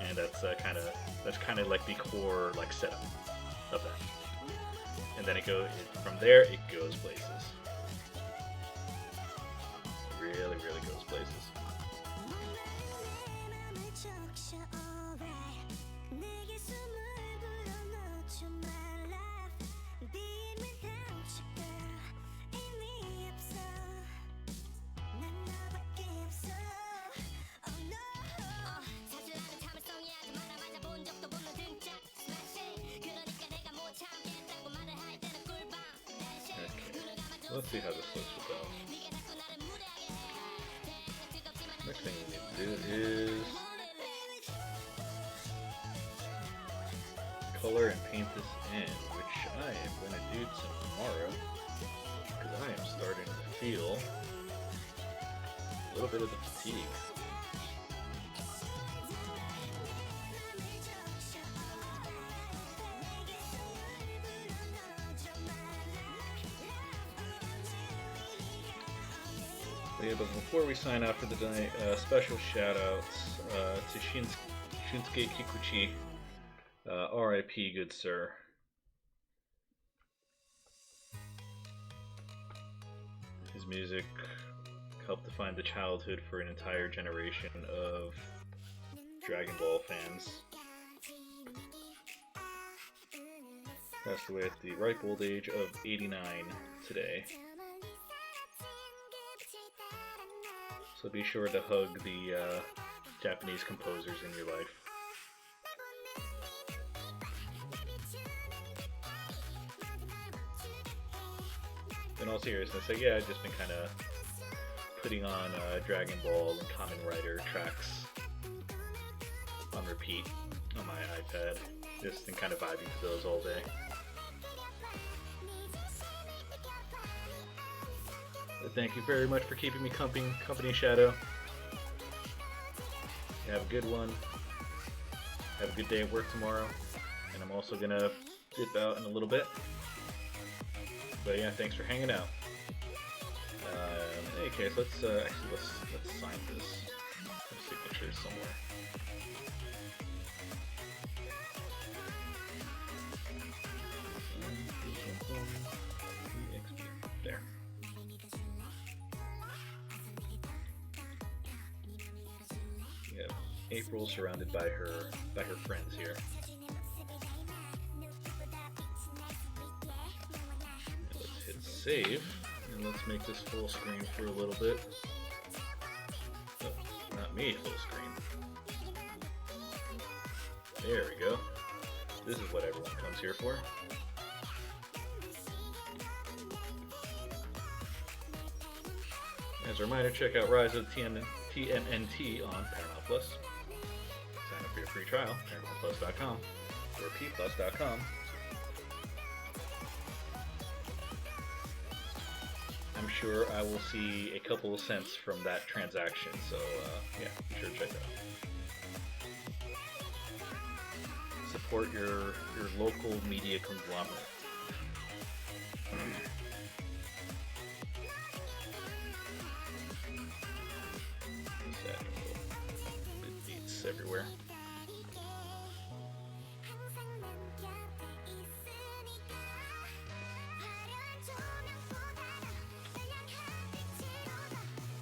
And that's kind of like the core like setup of that. And then from there it goes places. Really, really goes places. Let's see how this looks with that. Next thing we need to do is color and paint this in, which I am going to do tomorrow, because I am starting to feel a little bit of the fatigue. Yeah, but before we sign out for the night, special shout outs to Shinsuke Kikuchi, RIP, good sir. His music helped define the childhood for an entire generation of Dragon Ball fans. Passed away at the ripe old age of 89 today. So be sure to hug the Japanese composers in your life. In all seriousness, yeah, I've just been kind of putting on Dragon Ball and Kamen Rider tracks on repeat on my iPad. Just been kind of vibing to those all day. Thank you very much for keeping me company, Shadow. Have a good one. Have a good day at work tomorrow. And I'm also gonna dip out in a little bit. But yeah, thanks for hanging out. In any case, let's sign this. Some signatures somewhere. There. April surrounded by her friends here. And let's hit save, and let's make this full screen for a little bit. Oh, not me, full screen. There we go. This is what everyone comes here for. As a reminder, check out Rise of the TMNT on Paramount Plus. Sign up for your free trial, ParamountPlus.com or PPlus.com. I'm sure I will see a couple of cents from that transaction, so yeah, be sure to check that out. Support your local media conglomerate. Beats everywhere.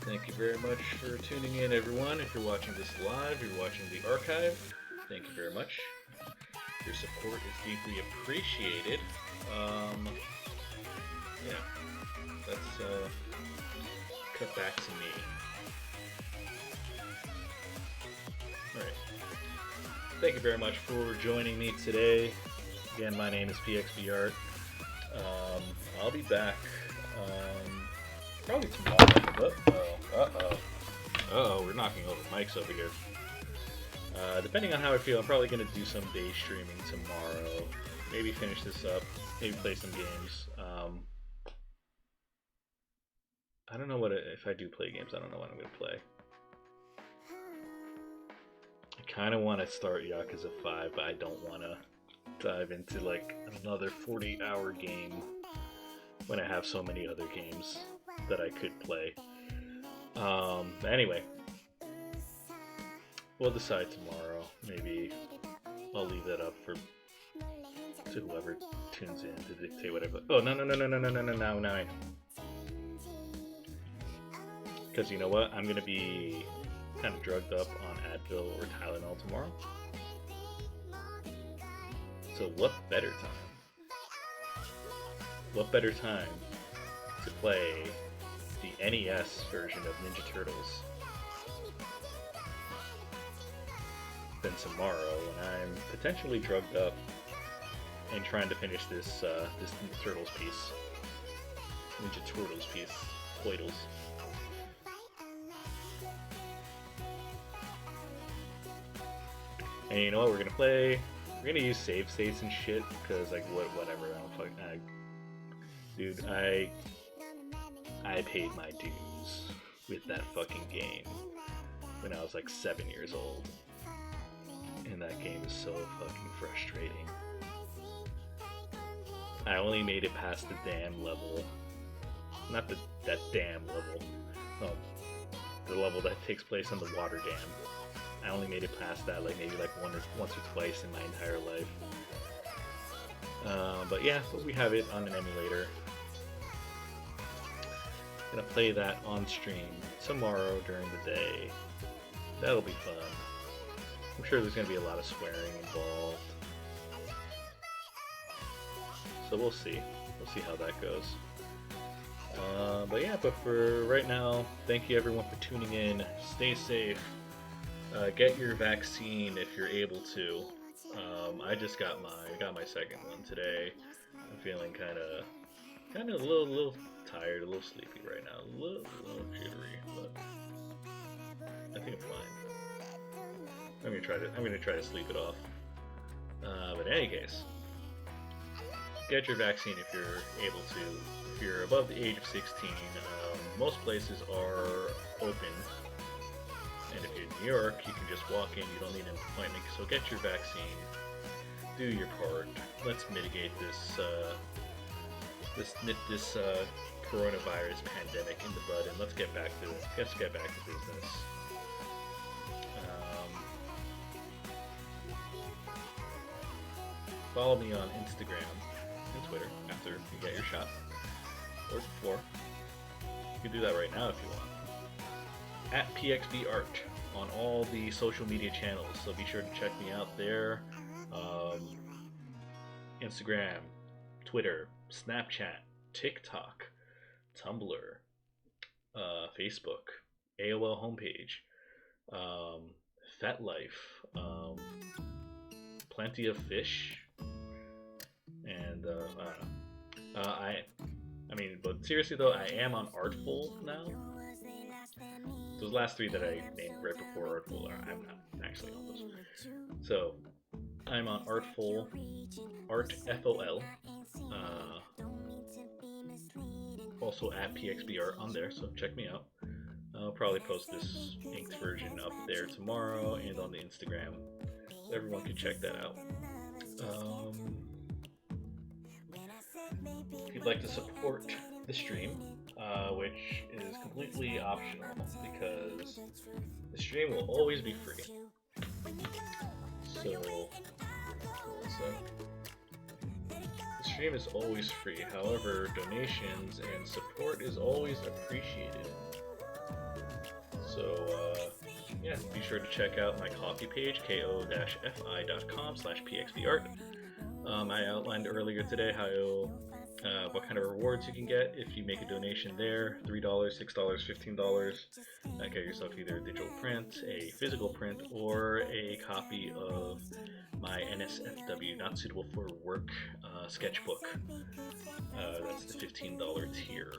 Thank you very much for tuning in, everyone. If you're watching this live, you're watching the archive, thank you very much. Your support is deeply appreciated. Yeah, that's cut back to me. Alright. Thank you very much for joining me today. Again, my name is PXB Art. I'll be back probably tomorrow. Uh-oh, we're knocking over mics over here. Depending on how I feel, I'm probably going to do some day streaming tomorrow. Maybe finish this up. Maybe play some games. I don't know if I do play games, I don't know what I'm going to play. I kind of want to start Yakuza 5, but I don't want to dive into like another 40-hour game when I have so many other games that I could play. Anyway, we'll decide tomorrow. Maybe I'll leave that up to whoever tunes in to dictate whatever. Oh, no. Because you know what? I'm going to be kind of drugged up on Advil or Tylenol tomorrow. So what better time? What better time to play the NES version of Ninja Turtles than tomorrow when I'm potentially drugged up and trying to finish this Ninja Turtles piece. Ninja Turtles piece. Toidles. And you know what we're gonna play? We're gonna use save states and shit, because like whatever, I don't fucking dude, I paid my dues with that fucking game when I was like 7 years old. And that game is so fucking frustrating. I only made it past the dam level. Not that dam level. No, the level that takes place on the water dam. I only made it past that like maybe like once or twice in my entire life. But yeah, we have it on an emulator. Gonna play that on stream tomorrow during the day. That'll be fun. I'm sure there's gonna be a lot of swearing involved. So we'll see. We'll see how that goes. But yeah, but for right now, thank you everyone for tuning in. Stay safe. Get your vaccine if you're able to. I just got my second one today. I'm feeling kind of a little tired, a little sleepy right now, a little jittery, but I think I'm fine. I'm gonna try to sleep it off. But in any case, get your vaccine if you're able to. If you're above the age of 16, most places are open. And if you're in New York, you can just walk in, you don't need an appointment, so get your vaccine, do your part, let's mitigate this coronavirus pandemic in the bud, and let's get back to business. Follow me on Instagram and Twitter after you get your shot, or before. You can do that right now if you want. At PXB Art on all the social media channels, so be sure to check me out there. Instagram, Twitter, Snapchat, TikTok, Tumblr, Facebook, AOL homepage, FetLife, plenty of fish, and I mean, but seriously though, I am on Artful now. Those last three that I named right before Artful, I'm not actually on those. So I'm on Artful, ArtFOL. Also at PXBArt on there, so check me out. I'll probably post this inked version up there tomorrow and on the Instagram. Everyone can check that out. If you'd like to support the stream, which is completely optional because the stream will always be free. So, the stream is always free. However, donations and support is always appreciated. So, yeah, be sure to check out my Ko-fi page, ko-fi.com/pxbart. I outlined earlier today how what kind of rewards you can get if you make a donation there. $3, $6, $15. Get yourself either a digital print, a physical print, or a copy of my NSFW, Not Suitable for Work, sketchbook. That's the $15 tier.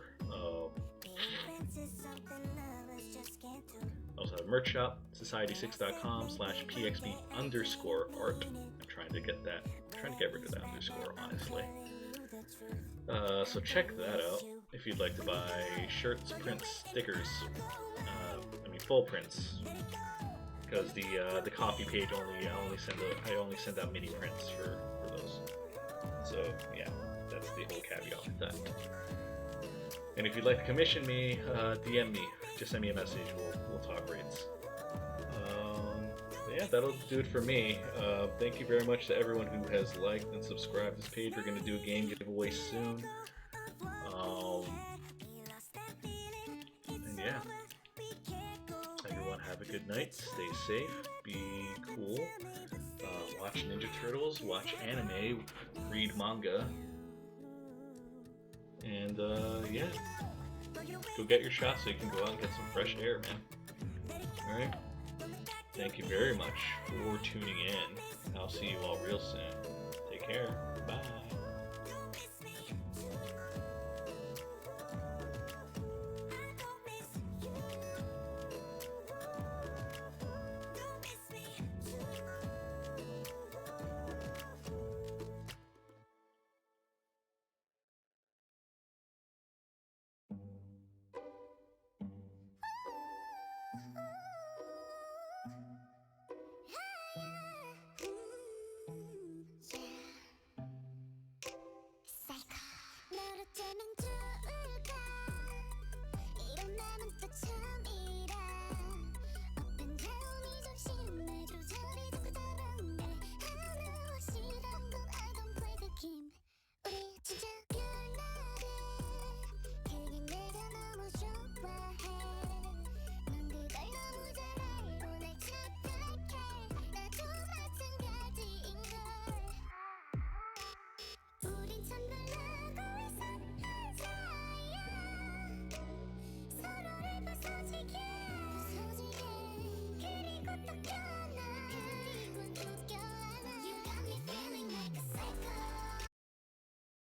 Also have a merch shop, society6.com/pxb_art. I'm trying to get rid of that underscore, honestly. So check that out if you'd like to buy shirts, prints, stickers. Full prints. Because the Ko-fi page I only send out mini prints for those. So yeah, that's the whole caveat with that. And if you'd like to commission me, DM me. Just send me a message. We'll talk rates. Yeah, that'll do it for me. Thank you very much to everyone who has liked and subscribed to this page. We're gonna do a game giveaway soon. And yeah, everyone have a good night. Stay safe. Be cool. Watch Ninja Turtles. Watch anime. Read manga. And yeah, go get your shot so you can go out and get some fresh air, man. Alright? Thank you very much for tuning in. I'll see you all real soon. Take care. Bye.